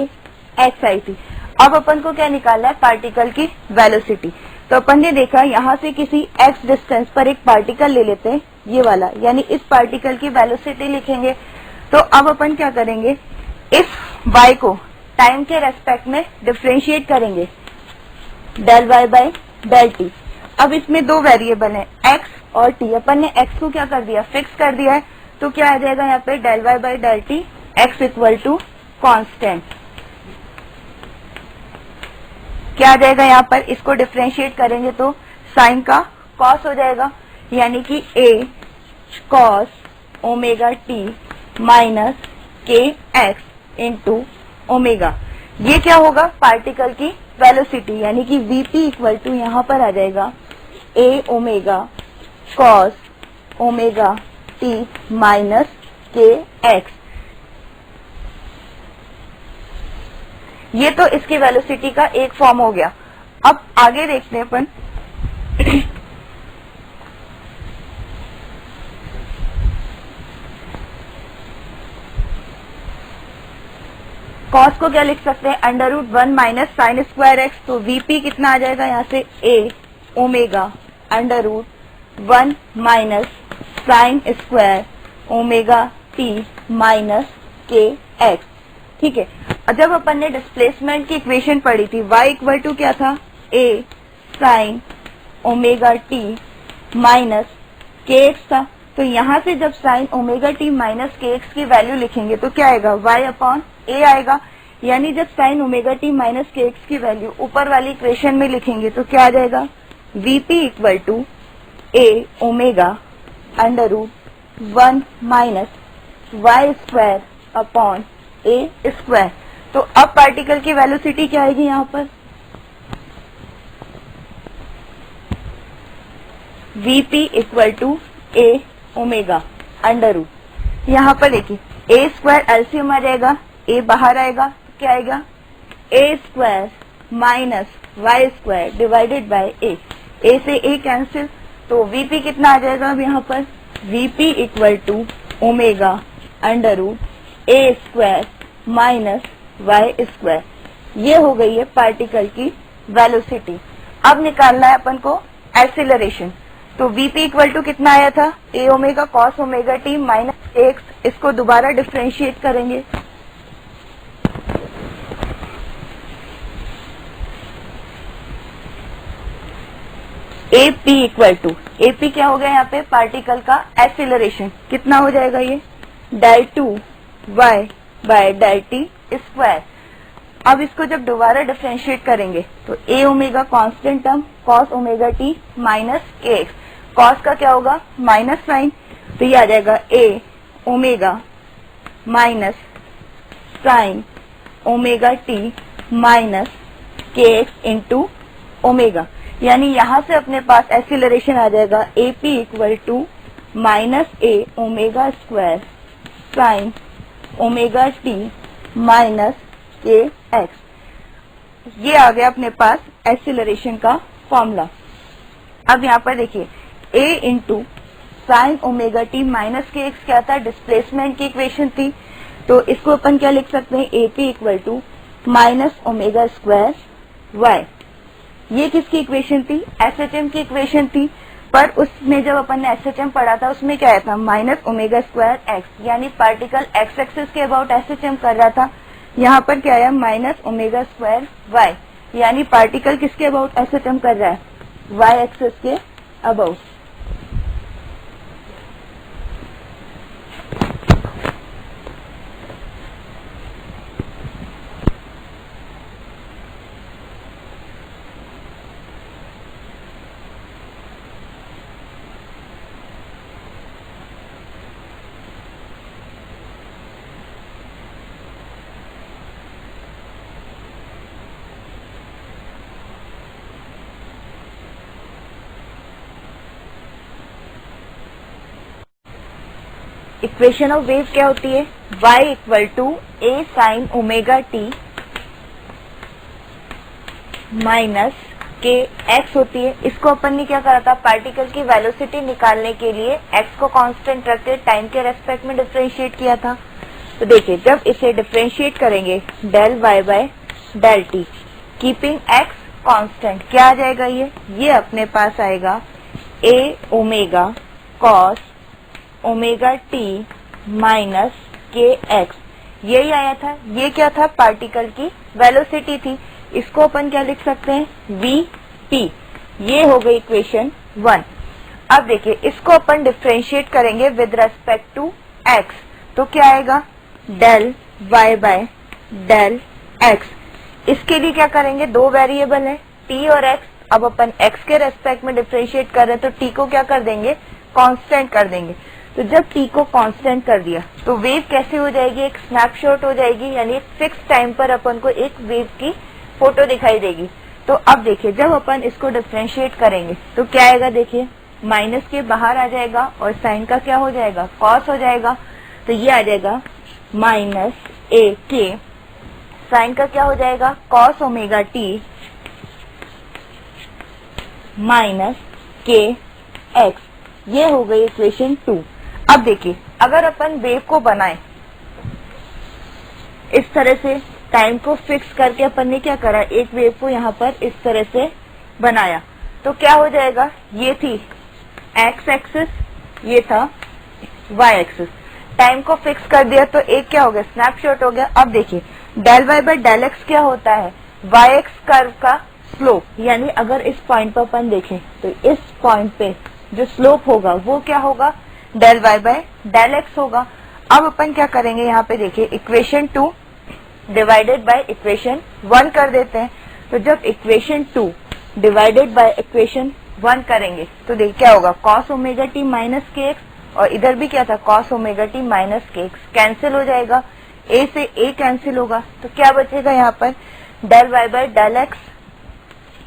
एक्स आई थी। अब अपन को क्या निकालना है, पार्टिकल की वेलोसिटी। तो अपन ने देखा यहाँ से किसी x डिस्टेंस पर एक पार्टिकल ले लेते हैं, ये वाला, यानी इस पार्टिकल की वेलोसिटी लिखेंगे। तो अब अपन क्या करेंगे, इस y को टाइम के रेस्पेक्ट में डिफरेंशिएट करेंगे, del y by del t. अब इसमें दो वेरिएबल है x और t। अपन ने x को क्या कर दिया, फिक्स कर दिया है। तो क्या आ जाएगा यहाँ पे, del y by del t, x equal to constant. क्या आ जाएगा यहाँ पर, इसको डिफरेंशिएट करेंगे तो साइन का कॉस हो जाएगा, यानी कि a cos omega T minus के एक्स इंटू ओमेगा। ये क्या होगा, पार्टिकल की वेलोसिटी, यानी कि vp इक्वल टू यहाँ पर आ जाएगा a omega cos omega T minus के एक्स। ये तो इसकी वेलोसिटी का एक फॉर्म हो गया। अब आगे देखते हैं अपन कॉस को क्या लिख सकते हैं, under root 1 minus sine square x. तो वीपी कितना आ जाएगा यहाँ से, a omega under root 1 minus sine square omega T minus के एक्स। ठीक है। जब अपन ने डिस्प्लेसमेंट की इक्वेशन पढ़ी थी, y इक्वल टू क्या था, a sine omega T minus के एक्स था। तो यहाँ से जब साइन ओमेगा टी माइनस के एक्स की वैल्यू लिखेंगे तो क्या आएगा, y अपॉन a आएगा। यानी जब साइन ओमेगा टी माइनस के एक्स की वैल्यू ऊपर वाली इक्वेशन में लिखेंगे तो क्या आ जाएगा, vp equal to a omega under root 1 minus y square upon a square. तो अब पार्टिकल की वेलोसिटी क्या आएगी यहाँ पर, vp equal to a omega under root, यहाँ पर देखिए a स्क्वायर एलसीएम आ जाएगा, a बाहर आएगा तो क्या आएगा, a square minus y square divided by a से a कैंसिल। तो vp कितना आ जाएगा अब यहाँ पर, vp equal to omega under root a square minus y square. ये हो गई है पार्टिकल की वेलोसिटी। अब निकालना है अपन को एक्सीलरेशन। तो vp इक्वल टू कितना आया था, a omega cos omega T minus x. इसको दोबारा डिफरेंशिएट करेंगे, ap इक्वल टू, ap क्या हो गया यहाँ पे, पार्टिकल का एक्सीलरेशन। कितना हो जाएगा ये, del two y by del T square. अब इसको जब दोबारा डिफरेंशिएट करेंगे तो a omega constant term cos omega T minus के एक्स। कॉस का क्या होगा, माइनस साइन, तो ये आ जाएगा a omega minus sine omega T minus के एक्स इंटू ओमेगा। यानी यहाँ से अपने पास एक्सीलरेशन आ जाएगा ap equal to minus a omega square sine omega T minus के एक्स। ये आ गया अपने पास एक्सीलरेशन का फॉर्मूला। अब यहाँ पर देखिए a into sine omega T minus के एक्स क्या था, डिस्प्लेसमेंट की इक्वेशन थी। तो इसको अपन क्या लिख सकते हैं, ap equal to minus omega square y। ये किसकी इक्वेशन थी, एसएचएम की इक्वेशन थी। पर उसमें जब अपन ने एसएचएम पढ़ा था उसमें क्या आया था, माइनस ओमेगा स्क्वायर एक्स, यानी पार्टिकल एक्स एक्सिस के अबाउट एसएचएम कर रहा था। यहाँ पर क्या आया, माइनस ओमेगा स्क्वायर वाई, यानी पार्टिकल किसके अबाउट एसएचएम कर रहा है, वाई एक्सिस के अबाउट। इक्वेशन ऑफ वेव क्या होती है, y equal to a sine omega T minus के एक्स होती है। इसको अपन ने क्या करा था, पार्टिकल की वेलोसिटी निकालने के लिए एक्स को कांस्टेंट रख के टाइम के रेस्पेक्ट में डिफरेंशिएट किया था। तो देखिए जब इसे डिफरेंशिएट करेंगे del Y by del T keeping X constant, क्या आ जाएगा, ये अपने पास आएगा A omega cos omega T minus के एक्स। यही आया था, ये क्या था, पार्टिकल की वेलोसिटी थी। इसको अपन क्या लिख सकते हैं, वी टी। ये हो गई इक्वेशन 1। अब देखिए इसको अपन डिफरेंशिएट करेंगे विद रेस्पेक्ट टू एक्स, तो क्या आएगा, del Y by del x. इसके लिए क्या करेंगे, दो वेरिएबल है टी और एक्स। अब अपन एक्स के रेस्पेक्ट में डिफरेंशिएट कर रहे हैं तो टी को क्या कर देंगे, कांस्टेंट कर देंगे। तो जब टी को कांस्टेंट कर दिया तो वेव कैसे हो जाएगी, एक स्नैपशॉट हो जाएगी, यानी एक फिक्स टाइम पर अपन को एक वेव की फोटो दिखाई देगी। तो अब देखिए जब अपन इसको डिफरेंशिएट करेंगे तो क्या आएगा, देखिए माइनस के बाहर आ जाएगा और साइन का क्या हो जाएगा, कॉस हो जाएगा। तो ये आ जाएगा माइनस ए के साइन का क्या हो जाएगा, कॉस ओमेगा टी माइनस के एक्स। ये हो गई इक्वेशन 2। अब देखिए अगर अपन वेव को बनाए इस तरह से, टाइम को फिक्स करके अपन ने क्या करा, एक वेव को यहाँ पर इस तरह से बनाया, तो क्या हो जाएगा, ये थी एक्स एक्सिस, ये था वाई एक्सिस। टाइम को फिक्स कर दिया तो एक क्या हो गया, स्नैपशॉट हो गया। अब देखिए del Y by del x क्या होता है, वाई एक्स कर्व का स्लोप, यानी अगर इस पॉइंट पर अपन देखें तो इस पॉइंट पे जो स्लोप होगा वो क्या होगा, del Y by del x होगा। अब अपन क्या करेंगे, यहाँ पे देखिए इक्वेशन 2 डिवाइडेड बाय इक्वेशन 1 कर देते हैं। तो जब इक्वेशन 2 डिवाइडेड बाय इक्वेशन 1 करेंगे तो देखिए क्या होगा, कॉस ओमेगा टी माइनस के एक्स, और इधर भी क्या था, कॉस ओमेगा टी माइनस के एक्स, कैंसिल हो जाएगा, ए से ए कैंसिल होगा। तो क्या बचेगा यहाँ पर, del Y by del x,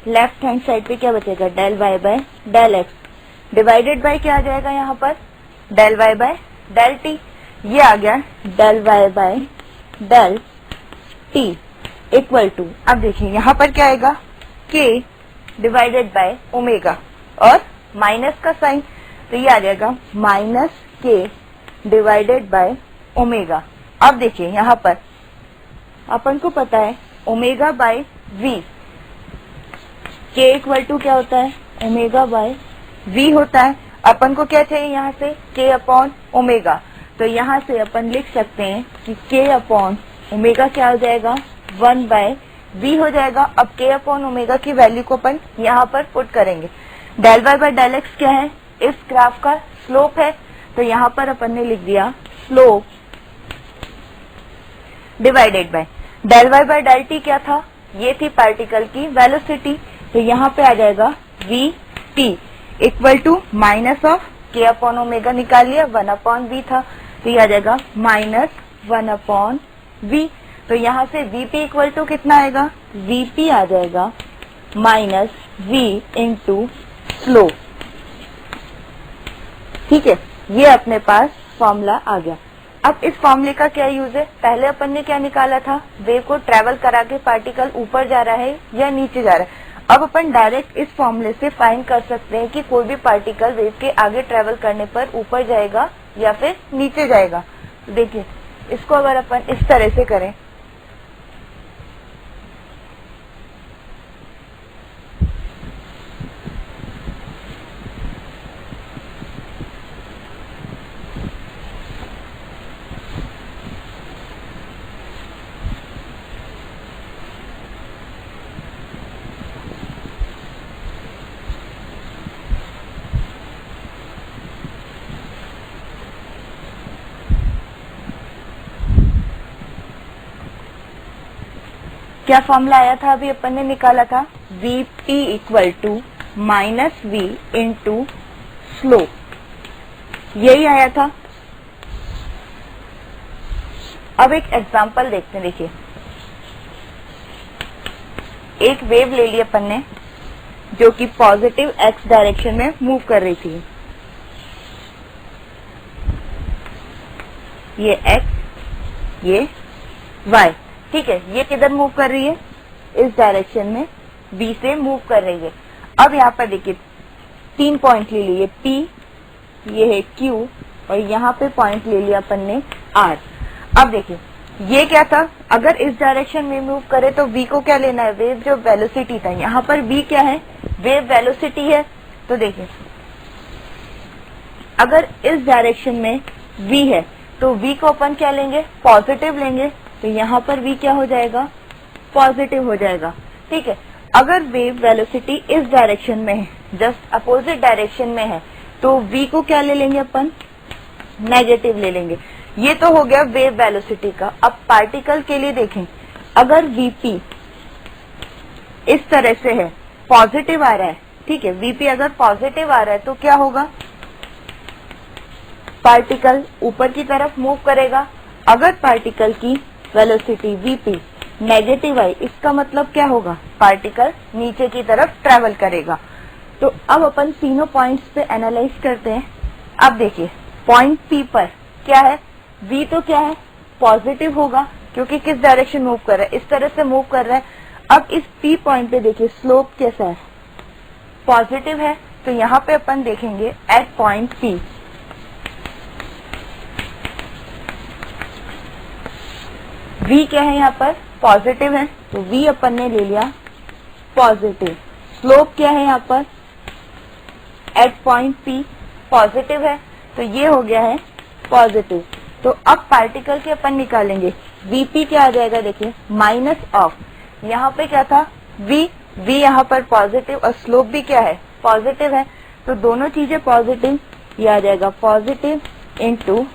left hand side पे क्या बचेगा, del Y by del x divided by क्या आ जाएगा यहाँ पर, del Y by del t. ये आ गया del Y by del t equal to, अब देखिए यहाँ पर क्या आएगा, के डिवाइडेड बाय ओमेगा और माइनस का साइन, तो ये आ जाएगा माइनस के डिवाइडेड बाय ओमेगा। अब देखिए यहाँ पर अपन को पता है ओमेगा बाय वी, के इक्वल टू क्या होता है, ओमेगा बाय वी होता है। अपन को क्या चाहिए यहाँ से, के अपॉन ओमेगा, तो यहाँ से अपन लिख सकते हैं कि के अपॉन ओमेगा क्या हो जाएगा, 1 बाय वी हो जाएगा। अब के अपॉन ओमेगा की वैल्यू को अपन यहाँ पर पुट करेंगे। Del Y by del x क्या है, इस ग्राफ का स्लोप है, तो यहाँ पर अपन ने लिख दिया slope divided by del Y by del t क्या था, ये थी पार्टिकल की वेलोसिटी, तो यहाँ पे आ जाएगा v t equal to minus of k upon omega निकाल लिया, 1 अपॉन वी था, तो ये आ जाएगा माइनस 1 अपॉन वी। तो यहाँ से वीपी इक्वल टू कितना आएगा, वीपी आ जाएगा माइनस वी इंटू स्लोप। ठीक है, ये अपने पास फॉर्मूला आ गया। अब इस फॉर्मूले का क्या यूज है, पहले अपन ने क्या निकाला था, वेव को ट्रेवल करा के पार्टिकल ऊपर जा रहा है या नीचे जा रहा है। अब अपन डायरेक्ट इस फॉर्मूले से फाइंड कर सकते हैं कि कोई भी पार्टिकल वेव के आगे ट्रेवल करने पर ऊपर जाएगा या फिर नीचे जाएगा। तो देखिए इसको अगर अपन इस तरह से करें, क्या फॉर्मूला आया था, अभी अपन ने निकाला था, v p equal to minus v into slope, यही आया था। अब एक एग्जांपल देखते हैं। देखिए एक वेव ले ली अपन ने जो कि पॉजिटिव एक्स डायरेक्शन में मूव कर रही थी। ये x, ये y। ठीक है, ये किधर मूव कर रही है? इस डायरेक्शन में b से मूव कर रही है। अब यहाँ पर देखिए 3 पॉइंट ले लिए, P, ये है Q, और यहाँ पे पॉइंट ले लिया अपन ने R। अब देखिए ये क्या था, अगर इस डायरेक्शन में मूव करे तो v को क्या लेना है? वेव जो वेलोसिटी था, यहाँ पर v क्या है? वेव वेलोसिटी है। तो देखिए अगर इस डायरेक्शन में v है तो v को अपन क्या लेंगे? पॉजिटिव लेंगे। तो यहाँ पर v क्या हो जाएगा? पॉजिटिव हो जाएगा। ठीक है, अगर वेव वेलोसिटी इस डायरेक्शन में है, जस्ट अपोजिट डायरेक्शन में है, तो v को क्या ले लेंगे अपन? नेगेटिव ले लेंगे। ये तो हो गया वेव वेलोसिटी का। अब पार्टिकल के लिए देखें, अगर vp इस तरह से है, पॉजिटिव आ रहा है, ठीक है, vp अगर पॉजिटिव आ रहा है तो क्या होगा? पार्टिकल ऊपर की तरफ मूव करेगा। अगर पार्टिकल की वेलोसिटी vp नेगेटिव आई, इसका मतलब क्या होगा? पार्टिकल नीचे की तरफ ट्रेवल करेगा। तो अब अपन तीनों पॉइंट्स पे एनालाइज करते हैं। अब देखिए पॉइंट P पर क्या है? v तो क्या है? पॉजिटिव होगा, क्योंकि किस डायरेक्शन मूव कर रहा है? इस तरह से मूव कर रहा है। अब इस P पॉइंट पे देखिए स्लोप कैसा है? पॉजिटिव है। तो यहाँ पे अपन देखेंगे एट पॉइंट P, v क्या है? यहाँ पर पॉजिटिव है, तो v अपन ने ले लिया पॉजिटिव। स्लोप क्या है? यहाँ पर एट पॉइंट P पॉजिटिव है, तो ये हो गया है पॉजिटिव। तो अब पार्टिकल के अपन निकालेंगे, vp क्या आ जाएगा? देखिए माइनस ऑफ, यहाँ पे क्या था? v यहाँ पर पॉजिटिव और स्लोप भी क्या है? पॉजिटिव है। तो दोनों चीजें पॉजिटिव, ये आ जाएगा पॉजिटिव इंटू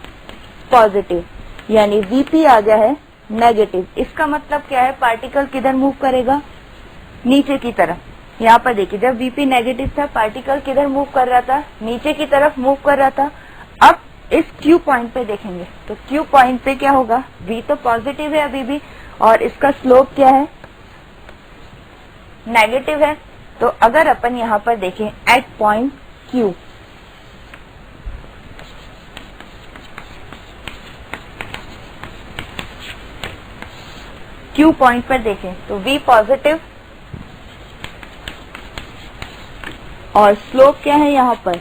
पॉजिटिव, यानी vp आ गया है नेगेटिव। इसका मतलब क्या है? पार्टिकल किधर मूव करेगा? नीचे की तरफ। यहाँ पर देखिए जब vp नेगेटिव था, पार्टिकल किधर मूव कर रहा था? नीचे की तरफ मूव कर रहा था। अब इस Q पॉइंट पे देखेंगे, तो Q पॉइंट पे क्या होगा? v तो पॉजिटिव है अभी भी, और इसका स्लोप क्या है? नेगेटिव है। तो अगर अपन यहाँ पर देखें at point Q, Q point पर देखें तो v पॉजिटिव और स्लोप क्या है? यहाँ पर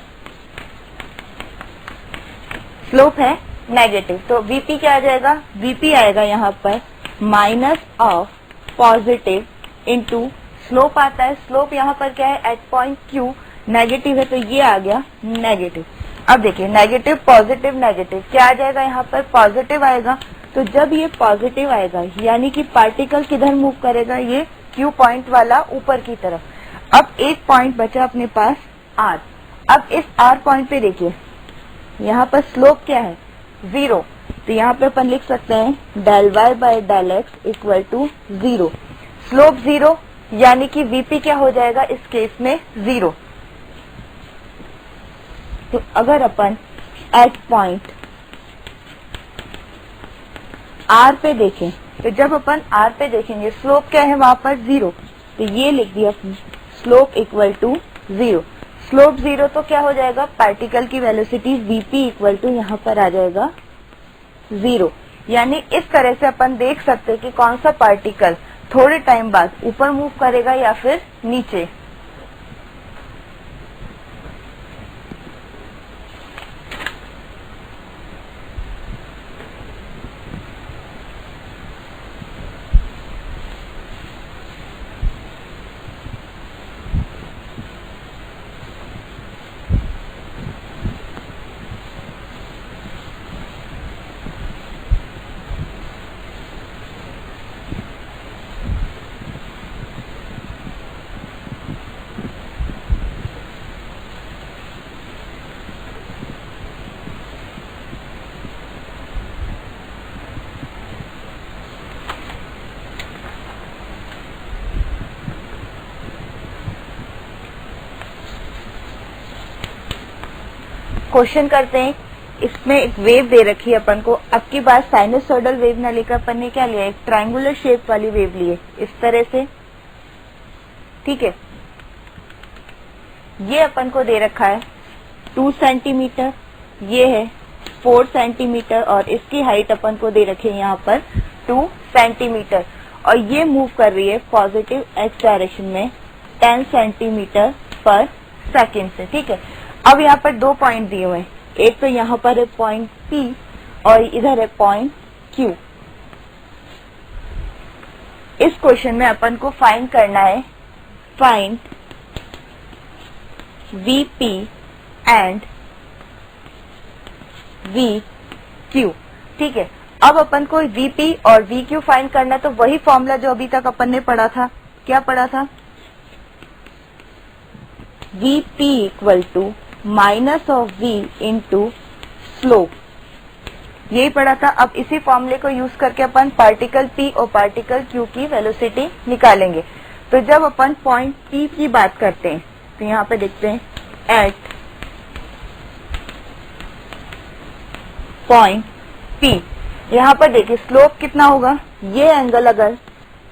स्लोप है नेगेटिव। तो vp क्या आ जाएगा? vp आएगा यहाँ पर minus of positive into slope आता है। स्लोप यहाँ पर क्या है? एट पॉइंट Q नेगेटिव है, तो ये आ गया नेगेटिव। अब देखिए नेगेटिव पॉजिटिव नेगेटिव क्या आ जाएगा? यहाँ पर पॉजिटिव आएगा। तो जब ये पॉजिटिव आएगा, यानी कि पार्टिकल किधर मूव करेगा? ये Q पॉइंट वाला ऊपर की तरफ। अब एक पॉइंट बचा अपने पास R। अब इस R पॉइंट पे देखिए, यहाँ पर स्लोप क्या है? 0। तो यहाँ पे अपन लिख सकते हैं del y by del x equal to 0। Slope 0, यानी कि vp क्या हो जाएगा इस केस में? 0। तो अगर अपन एट पॉइंट R पे देखें, तो जब अपन R पे देखेंगे स्लोप क्या है वहां पर? 0। तो ये लिख दिया स्लोप इक्वल टू 0। स्लोप 0 तो क्या हो जाएगा? पार्टिकल की वेलोसिटी vp इक्वल टू यहाँ पर आ जाएगा 0। यानी इस तरह से अपन देख सकते हैं कि कौन सा पार्टिकल थोड़े टाइम बाद ऊपर मूव करेगा या फिर नीचे। क्वेश्चन करते हैं। इसमें एक वेव दे रखी है अपन को। अब की बार साइनसोइडल वेव न लेकर अपन ने क्या लिया? एक ट्रायंगुलर शेप वाली वेव ली है इस तरह से, ठीक है। ये अपन को दे रखा है 2 सेंटीमीटर, ये है 4 सेंटीमीटर और इसकी हाइट अपन को दे रखे यहाँ पर 2 सेंटीमीटर और ये मूव कर रही है पॉजिटिव एक्स डायरेक्शन में 10 सेंटीमीटर पर सेकेंड से। ठीक है, अब यहाँ पर 2 पॉइंट दिए हुए हैं, एक तो यहाँ पर है पॉइंट P और इधर है पॉइंट Q। इस क्वेश्चन में अपन को फाइंड करना है, फाइंड VP एंड VQ। ठीक है, अब अपन को VP और VQ फाइंड करना है, तो वही फॉर्मूला जो अभी तक अपन ने पढ़ा था। क्या पढ़ा था? VP equal to minus of V into slope, यही पढ़ा था। अब इसी फॉर्मूले को यूज करके अपन पार्टिकल P और पार्टिकल Q की वेलोसिटी निकालेंगे। तो जब अपन पॉइंट P की बात करते हैं तो यहाँ पे देखते हैं एट पॉइंट P, यहाँ पर देखिए स्लोप कितना होगा, ये एंगल अगर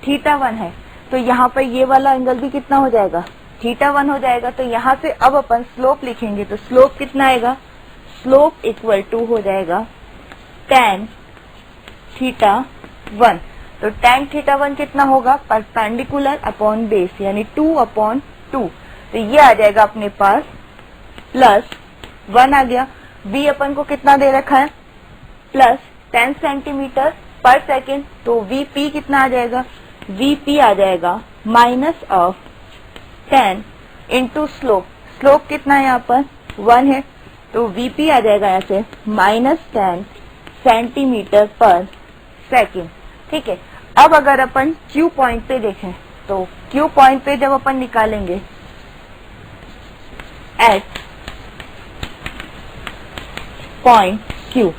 θ1 है तो यहाँ पर ये वाला एंगल भी कितना हो जाएगा, θ1 हो जाएगा। तो यहाँ से अब अपन स्लोप लिखेंगे तो स्लोप कितना आएगा, स्लोप इक्वल टू हो जाएगा tan θ1। तो tan θ1 कितना होगा, परपेंडिकुलर अपॉन बेस यानी 2/2। तो ये आ जाएगा अपने पास प्लस 1 आ गया। V अपन को कितना दे रखा है, प्लस 10 सेंटीमीटर पर सेकेंड। तो VP कितना आ जाएगा, VP आ जाएगा minus of 10 into slope, slope कितना है यहाँ पर 1 है, तो VP आ जाएगा यहाँ से माइनस 10 सेंटीमीटर पर सेकेंड। ठीक है, अब अगर अपन Q पॉइंट पे देखें तो Q पॉइंट पे जब अपन निकालेंगे एट पॉइंट Q,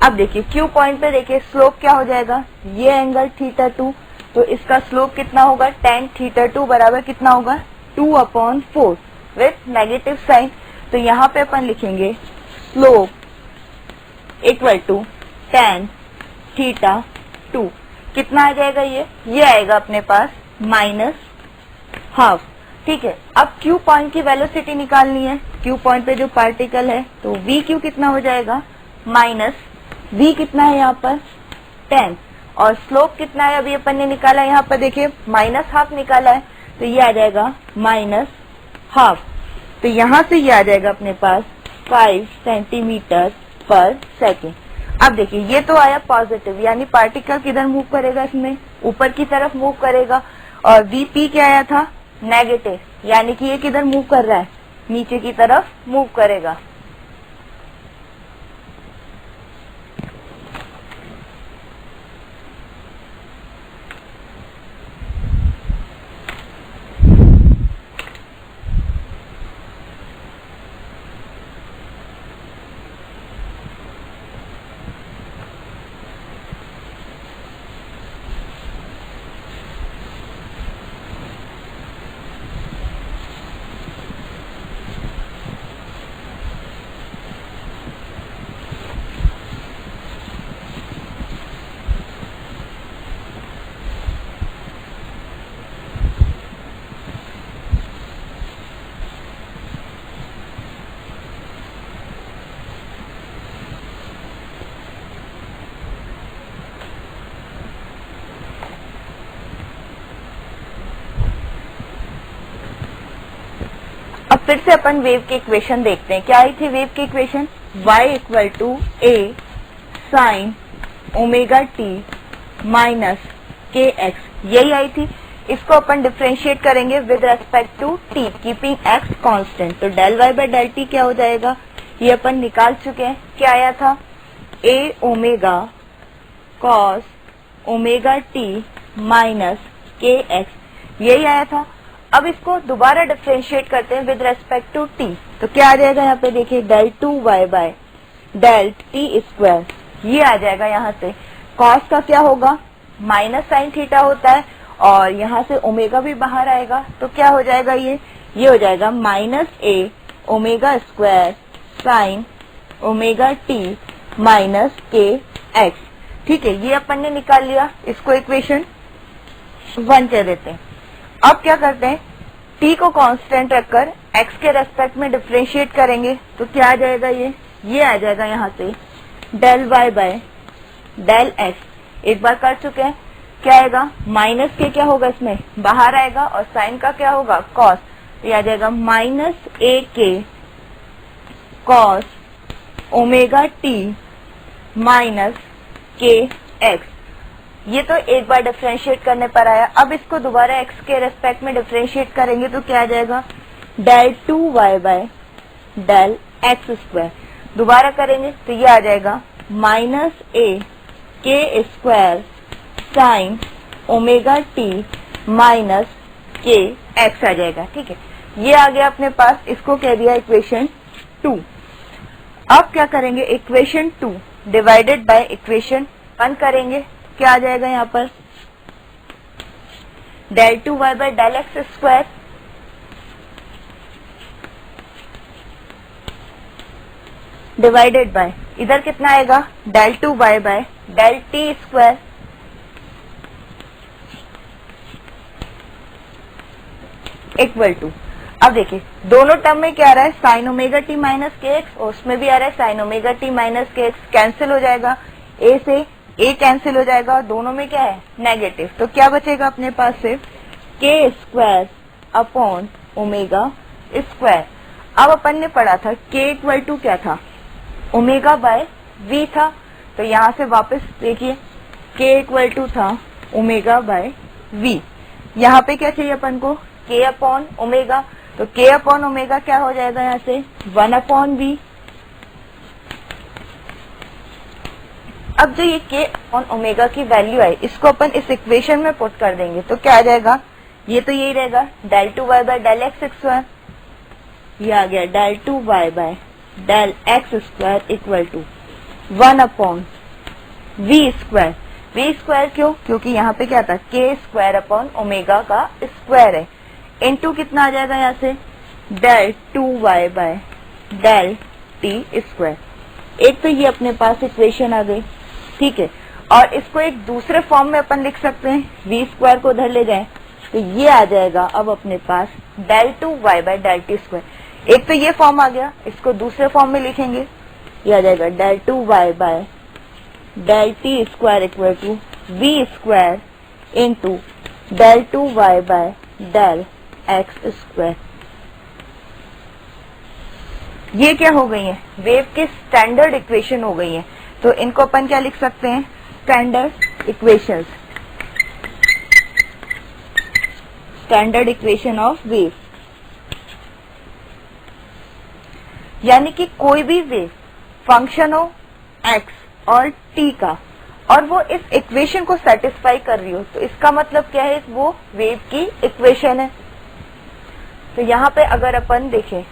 अब देखिए Q पॉइंट पे देखिए स्लोप क्या हो जाएगा, ये एंगल θ2, तो इसका स्लोप कितना होगा, tan θ2 बराबर कितना होगा 2/4 विथ नेगेटिव साइन। तो यहाँ पे अपन लिखेंगे स्लोप इक्वल टू tan θ2, कितना आ जाएगा, ये आएगा अपने पास माइनस हाफ। ठीक है, अब Q पॉइंट की वेलोसिटी निकालनी है, Q पॉइंट पे जो पार्टिकल है, तो VQ कितना हो जाएगा, माइनस V कितना है यहाँ पर 10 और स्लोप कितना है अभी अपन ने निकाला, यहाँ पर देखिए माइनस हाफ निकाला है, तो ये आ जाएगा माइनस हाफ। तो यहाँ से ये आ जाएगा अपने पास 5 सेंटीमीटर पर सेकेंड। अब देखिए ये तो आया पॉजिटिव, यानी पार्टिकल किधर मूव करेगा, इसमें ऊपर की तरफ मूव करेगा। और VP क्या आया था, नेगेटिव, यानी कि ये किधर मूव कर रहा है, नीचे की तरफ मूव करेगा। अब फिर से अपन वेव की इक्वेशन देखते हैं। क्या आई थी वेव की equation, y equal to a sine omega t minus के एक्स, यही आई थी। इसको अपन डिफ्रेंशिएट करेंगे with respect to t, keeping x constant. तो del y by del t क्या हो जाएगा, ये अपन निकाल चुके हैं। क्या आया था, a omega cos omega t minus के एक्स, यही आया था। अब इसको दोबारा डिफ्रेंशिएट करते हैं विद रेस्पेक्ट टू t, तो क्या आ जाएगा यहाँ पे देखिए del 2y by del t square, ये आ जाएगा। यहाँ से कॉस का क्या होगा, माइनस साइन थीटा होता है और यहाँ से ओमेगा भी बाहर आएगा, तो क्या हो जाएगा, ये हो जाएगा minus a omega square sine omega t minus के एक्स। ठीक है, ये अपन ने निकाल लिया, इसको इक्वेशन 1 कह देते हैं। अब क्या करते हैं, t को कांस्टेंट रखकर x के रेस्पेक्ट में डिफ्रेंशिएट करेंगे, तो क्या आ जाएगा, ये आ जाएगा यहाँ से del Y by del x एक बार कर चुके हैं। क्या आएगा, माइनस के क्या होगा, इसमें बाहर आएगा और साइन का क्या होगा, कॉस। तो ये आ जाएगा माइनस ए के कॉस ओमेगा टी माइनस के एक्स। ये तो एक बार डिफरेंशिएट करने पर आया। अब इसको दोबारा एक्स के रेस्पेक्ट में डिफरेंशिएट करेंगे तो क्या आ जाएगा, del 2y by del x square. दोबारा करेंगे तो ये आ जाएगा minus a k square sine omega T minus के एक्स आ जाएगा। ठीक है, ये आ गया अपने पास, इसको कह दिया इक्वेशन 2। अब क्या करेंगे, इक्वेशन 2 डिवाइडेड बाय इक्वेशन 1 करेंगे। क्या आ जाएगा यहाँ पर, del 2y by del x square divided by इधर कितना आएगा, del 2y by del T square equal to. अब देखिए दोनों टर्म में क्या आ रहा है, साइन ओमेगा टी माइनस के एक्स, और उसमें भी आ रहा है साइन ओमेगा टी माइनस के एक्स। कैंसिल हो जाएगा, ए से ए कैंसिल हो जाएगा, और दोनों में क्या है, नेगेटिव। तो क्या बचेगा अपने पास से, के स्क्वायर अपॉन ओमेगा स्क्वायर। अब अपन ने पढ़ा था के इक्वल टू क्या था, ओमेगा बाय वी था। तो यहां से वापस देखिए के इक्वल टू था ओमेगा बाय वी। यहाँ पे क्या चाहिए अपन को, के अपॉन ओमेगा। तो के अपॉन ओमेगा क्या हो जाएगा यहाँ से, 1 अपॉन वी। अब जो ये के अपॉन ओमेगा की वैल्यू है, इसको अपन इस इक्वेशन में पुट कर देंगे तो क्या आ जाएगा, ये तो यही रहेगा, del 2y by del x square. ये आ गया del 2y by del x square equal to 1 upon v square. V square क्यों, क्योंकि यहाँ पे क्या था, के स्क्वायर अपॉन ओमेगा का स्क्वायर है, इनटू कितना आ जाएगा यहाँ से, del 2y by del T square. एक तो ये अपने पास इक्वेशन आ गई। ठीक है, और इसको एक दूसरे फॉर्म में अपन लिख सकते हैं, वी स्क्वायर को उधर ले जाएं तो ये आ जाएगा अब अपने पास del 2y by del T square. एक तो ये फॉर्म आ गया, इसको दूसरे फॉर्म में लिखेंगे, ये आ जाएगा del 2y by del T square equal to v square into del 2y by del x square. ये क्या हो गई है, वेव की स्टैंडर्ड इक्वेशन हो गई है। तो इनको अपन क्या लिख सकते हैं, standard equations, standard equation of wave. यानी कि कोई भी वेव फंक्शन हो एक्स और टी का, और वो इस इक्वेशन को सेटिस्फाई कर रही हो, तो इसका मतलब क्या है, वो वेव की इक्वेशन है। तो यहाँ पे अगर अपन देखें,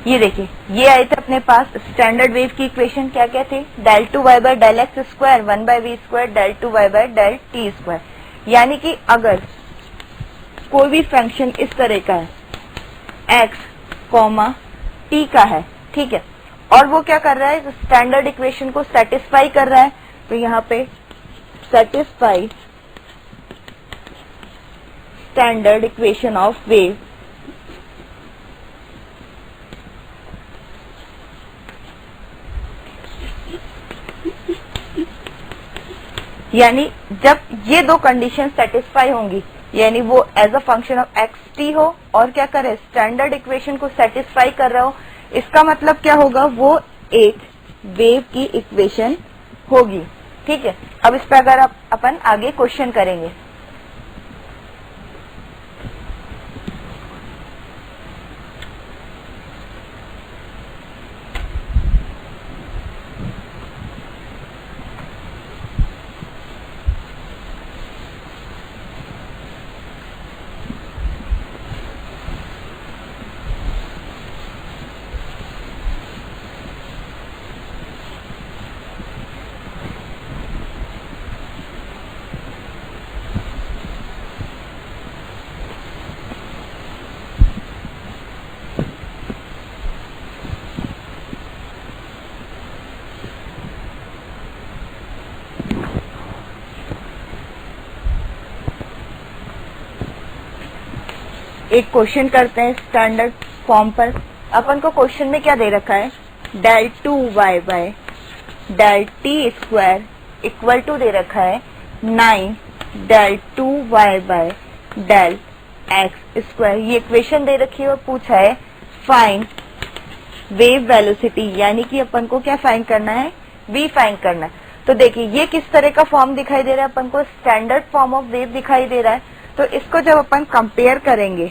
ये देखिए ये आए थे अपने पास स्टैंडर्ड वेव की इक्वेशन, क्या क्या थे, del 2y by del x square 1 by v square del 2y by del T square. यानी कि अगर कोई भी फंक्शन इस तरह का है, एक्स कॉमा टी का है, ठीक है, और वो क्या कर रहा है, स्टैंडर्ड इक्वेशन को सेटिस्फाई कर रहा है, तो यहाँ पे satisfy standard equation of wave, यानी जब ये दो कंडीशन सेटिस्फाई होंगी, यानी वो as a function of x t हो और क्या करे, स्टैंडर्ड इक्वेशन को सेटिस्फाई कर रहा हो, इसका मतलब क्या होगा, वो एक वेव की इक्वेशन होगी। ठीक है, अब इस पर अगर अपन आगे क्वेश्चन करेंगे, एक क्वेश्चन करते हैं स्टैंडर्ड फॉर्म पर। अपन को क्वेश्चन में क्या दे रखा है, del 2y by del t square equal to दे रखा है 9 del 2y by del x square. ये इक्वेशन दे रखी है और पूछा है फाइंड वेव वेलोसिटी, यानी कि अपन को क्या फाइंड करना है, v फाइंड करना है। तो देखिए ये किस तरह का फॉर्म दिखाई दे रहा है, अपन को स्टैंडर्ड फॉर्म ऑफ वेव दिखाई दे रहा है। तो इसको जब अपन कंपेयर करेंगे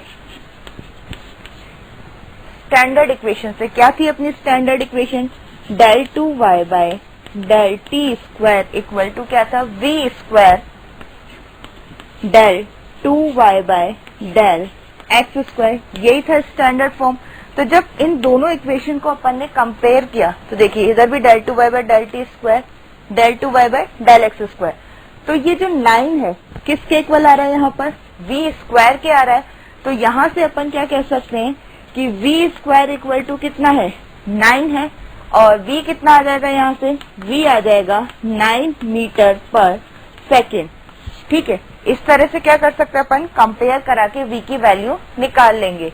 स्टैंडर्ड इक्वेशन से, क्या थी अपनी standard equation, del 2y by del t square equal to क्या था, v square del 2y by del x square, यही था स्टैंडर्ड फॉर्म। तो जब इन दोनों इक्वेशन को अपन ने कंपेयर किया तो देखिए इधर भी del 2y by del t square del 2y by del x square, तो ये जो 9 है किसके इक्वल आ रहा है, यहाँ पर v स्क्वायर के आ रहा है। तो यहाँ से अपन क्या कह सकते हैं कि v स्क्वायर इक्वल टू कितना है, 9 है, और v कितना आ जाएगा, यहाँ से v आ जाएगा 9 मीटर पर सेकेंड। ठीक है, इस तरह से क्या कर सकते हैं अपन, कंपेयर करा के v की वैल्यू निकाल लेंगे।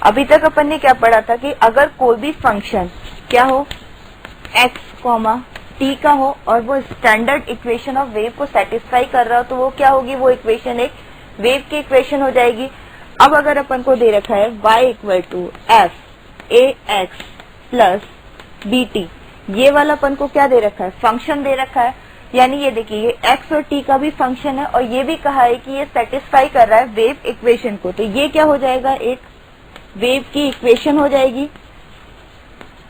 अभी तक अपन ने क्या पढ़ा था कि अगर कोई भी फंक्शन क्या हो, x, t का हो और वो स्टैंडर्ड इक्वेशन ऑफ वेव को सेटिस्फाई कर रहा हो तो वो क्या होगी, वो इक्वेशन एक वेव की इक्वेशन हो जाएगी। अब अगर अपन को दे रखा है y equal to f a x plus B t, ये वाला अपन को क्या दे रखा है, फंक्शन दे रखा है, यानी ये देखिए ये x और t का भी फंक्शन है और ये भी कहा है कि ये सेटिस्फाई कर रहा है वेव इक्वेशन को। तो ये क्या हो जाएगा, एक वेव की इक्वेशन हो जाएगी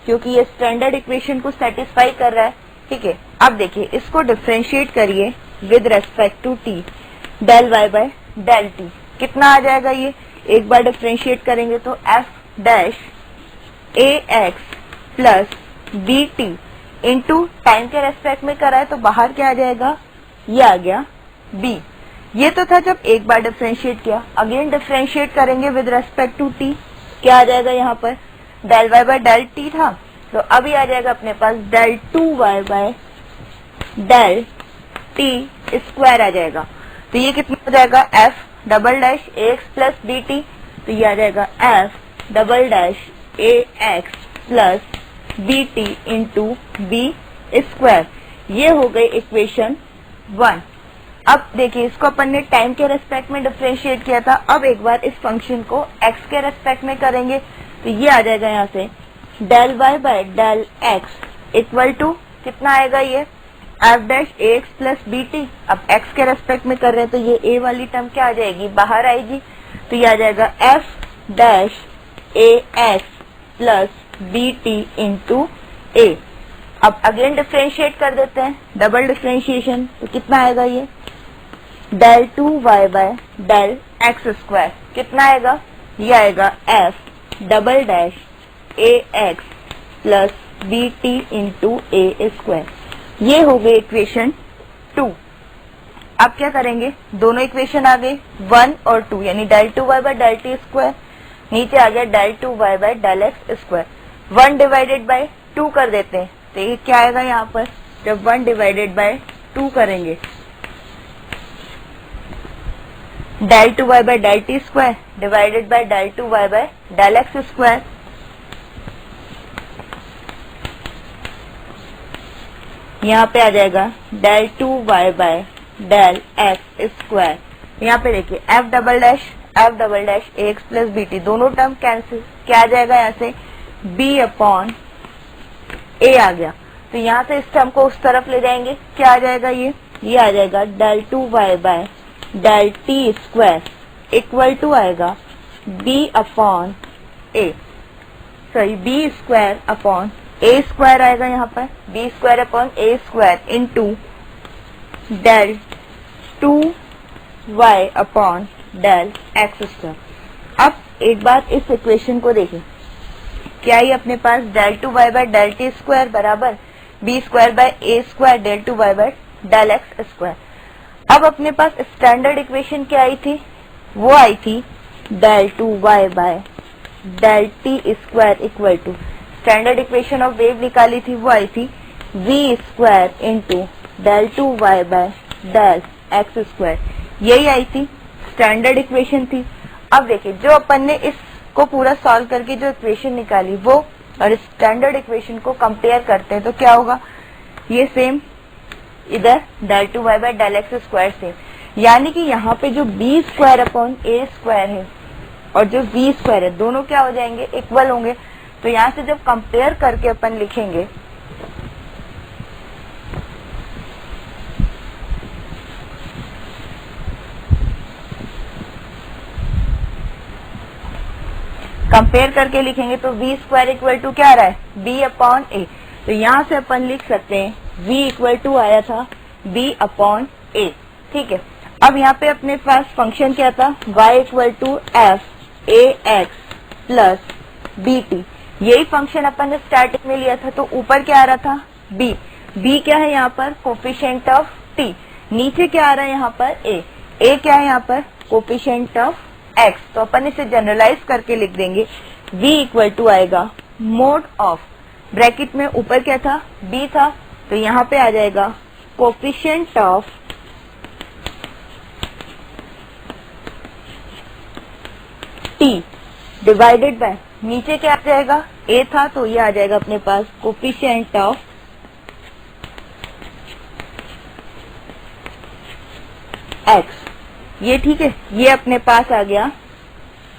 क्योंकि ये स्टैंडर्ड इक्वेशन को सेटिस्फाई कर रहा है। ठीक है, अब देखिए इसको डिफरेंशिएट करिए with respect to t, del y by del t कितना आ जाएगा, ये एक बार डिफरेंशिएट करेंगे तो f dash a x plus B T into time के रेस्पेक्ट में करा है तो बाहर क्या आ जाएगा, ये आ गया b। ये तो था जब एक बार डिफरेंशिएट किया, अगेन डिफरेंशिएट करेंगे विद रेस्पेक्ट टू t, क्या आ जाएगा, यहाँ पर del y by del t था तो अभी आ जाएगा अपने पास del 2y by del t square आ जाएगा। तो ये कितना हो जाएगा, f double dash ax plus B T, तो ये आ जाएगा f double dash ax plus B T into B square. ये हो गई इक्वेशन 1। अब देखिए इसको अपन ने टाइम के रेस्पेक्ट में डिफरेंशिएट किया था, अब एक बार इस फंक्शन को x के रेस्पेक्ट में करेंगे तो ये आ जाएगा यहाँ से del y by del x equal to कितना आएगा, ये f dash ax plus B t. अब x के रेस्पेक्ट में कर रहे हैं तो ये a वाली टर्म क्या आ जाएगी, बाहर आएगी, तो ये आ जाएगा f dash ax plus B T into a। अब अगेन डिफरेंशिएट कर देते हैं, डबल डिफरेंशिएशन, तो कितना आएगा, ये del 2y by del x square कितना आएगा, ये आएगा f double dash ax plus B T into A square. ये हो गई इक्वेशन 2। अब क्या करेंगे, दोनों इक्वेशन आ गए 1 और 2, यानी del 2y by del t square, नीचे आ गया del 2y by del x square. 1 divided by 2 कर देते हैं तो ये क्या आएगा, यहाँ पर जब 1 डिवाइडेड बाय 2 करेंगे del 2y by del t square divided by del 2y by del x square. यहाँ पे आ जाएगा del 2y by del x square. यहाँ पे देखिए f double dash ax plus B t, दोनों टर्म कैंसिल, क्या आ जाएगा यहाँ से b अपॉन a आ गया। तो यहाँ से इस टर्म को उस तरफ ले जाएंगे, क्या आ जाएगा ये आ जाएगा del 2y by del t square equal to आएगा b upon a, sorry b square upon a square आएगा यहाँ पर, b square upon a square into del 2y upon del x square. अब एक बात इस इक्वेशन को देखें, क्या ये अपने पास del 2y by del t square बराबर b स्क्वायर by a square del 2y by del x square. अब अपने पास स्टैंडर्ड इक्वेशन क्या आई थी, वो आई थी del 2y by del t square equal to, standard equation of wave निकाली थी, वो आई थी v square into del 2y by del x square, यही आई थी, स्टैंडर्ड इक्वेशन थी। अब देखिए जो अपन ने इसको पूरा सॉल्व करके जो इक्वेशन निकाली वो और स्टैंडर्ड इक्वेशन को कंपेयर करते हैं तो क्या होगा, ये सेम, इधर del 2y by del x square same, यानी कि यहाँ पे जो b square upon a square है और जो v स्क्वायर है दोनों क्या हो जाएंगे, इक्वल होंगे। तो यहाँ से जब कंपेयर करके अपन लिखेंगे तो v स्क्वायर इक्वल टू क्या आ रहा है, b अपॉन a। तो यहाँ से अपन लिख सकते हैं v इक्वल टू आया था b अपॉन a, ठीक है। अब यहाँ पे अपने पास फंक्शन क्या था, y equal to f a x plus B t, यही फंक्शन अपन ने स्टार्टिंग में लिया था। तो ऊपर क्या आ रहा था b, b क्या है यहाँ पर, कोफिशिएंट ऑफ t, नीचे क्या आ रहा है यहाँ पर a क्या है यहाँ पर, कोफिशिएंट ऑफ x। तो अपन इसे जनरलाइज करके लिख देंगे, v इक्वल टू आएगा मोड ऑफ, ब्रैकेट में ऊपर क्या था, b था, तो यहाँ पे आ जाएगा coefficient of t divided by, नीचे क्या आ जाएगा, a था, तो ये आ जाएगा अपने पास कोफिशिएंट ऑफ x, ये ठीक है। ये अपने पास आ गया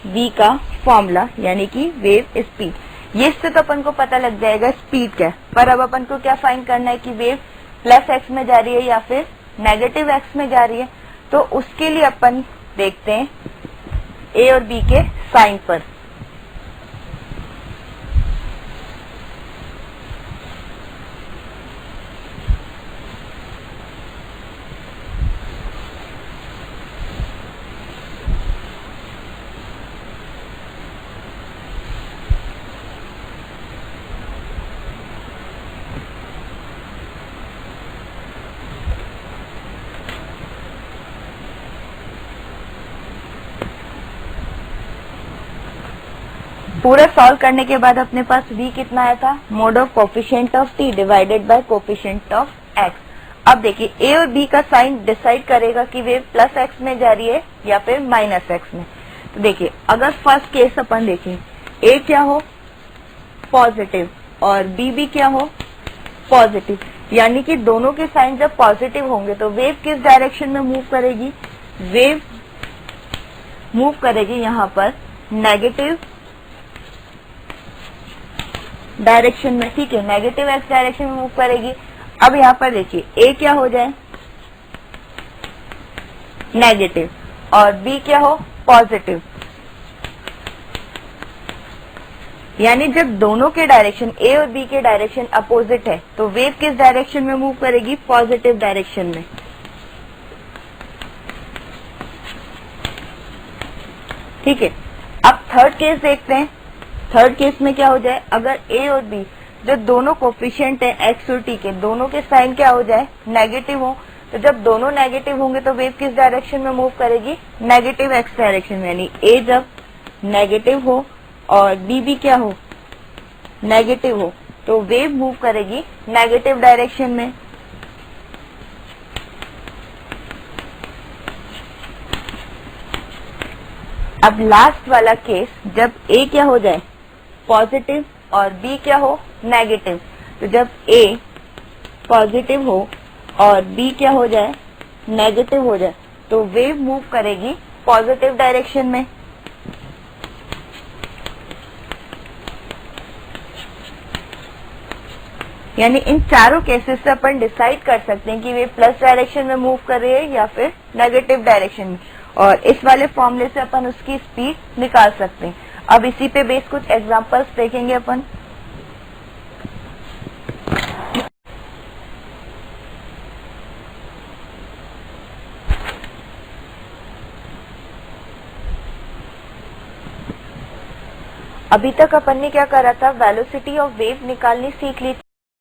v का फॉर्मूला, यानी कि वेव स्पीड। ये इससे तो अपन को पता लग जाएगा स्पीड क्या है, पर अब अपन को क्या फाइंड करना है कि वेव प्लस x में जा रही है या फिर नेगेटिव x में जा रही है। तो उसके लिए अपन देखते हैं a और b के साइन पर। पूरा सॉल्व करने के बाद अपने पास v कितना आया था, mode of coefficient of t divided by coefficient of x। अब देखिए a और b का साइन डिसाइड करेगा कि वेव प्लस x में जा रही है या फिर माइनस x में। तो देखिए अगर फर्स्ट केस अपन देखें, a क्या हो पॉजिटिव और b भी क्या हो पॉजिटिव, यानी कि दोनों के साइन जब पॉजिटिव होंगे तो वेव किस डायरेक्शन में मूव करेगी, वेव मूव करेगी यहाँ पर नेगेटिव डायरेक्शन में, ठीक है, नेगेटिव एक्स डायरेक्शन में मूव करेगी। अब यहाँ पर देखिए a क्या हो जाए नेगेटिव और b क्या हो पॉजिटिव, यानी जब दोनों के डायरेक्शन a और b के डायरेक्शन अपोजिट है तो वेव किस डायरेक्शन में मूव करेगी, पॉजिटिव डायरेक्शन में। ठीक है, अब थर्ड केस देखते हैं। थर्ड केस में क्या हो जाए, अगर a और b जो दोनों कोफिशिएंट है x और t के, दोनों के साइन क्या हो जाए नेगेटिव हो, तो जब दोनों नेगेटिव होंगे तो वेव किस डायरेक्शन में मूव करेगी, नेगेटिव x डायरेक्शन में। यानी a जब नेगेटिव हो और b भी क्या हो नेगेटिव हो तो वेव मूव करेगी नेगेटिव डायरेक्शन में। अब लास्ट वाला केस, जब a क्या हो जाए पॉजिटिव और b क्या हो नेगेटिव, तो जब a पॉजिटिव हो और b क्या हो जाए नेगेटिव हो जाए तो वेव मूव करेगी पॉजिटिव डायरेक्शन में। यानी इन चारों केसेस से अपन डिसाइड कर सकते हैं कि वे प्लस डायरेक्शन में मूव कर रही है या फिर नेगेटिव डायरेक्शन में, और इस वाले फॉर्मूले से अपन उसकी स्पीड निकाल सकते हैं। अब इसी पे बेस कुछ एग्जांपल्स देखेंगे अपन। अभी तक अपन ने क्या करा था, वेलोसिटी ऑफ वेव निकालनी सीख ली थी।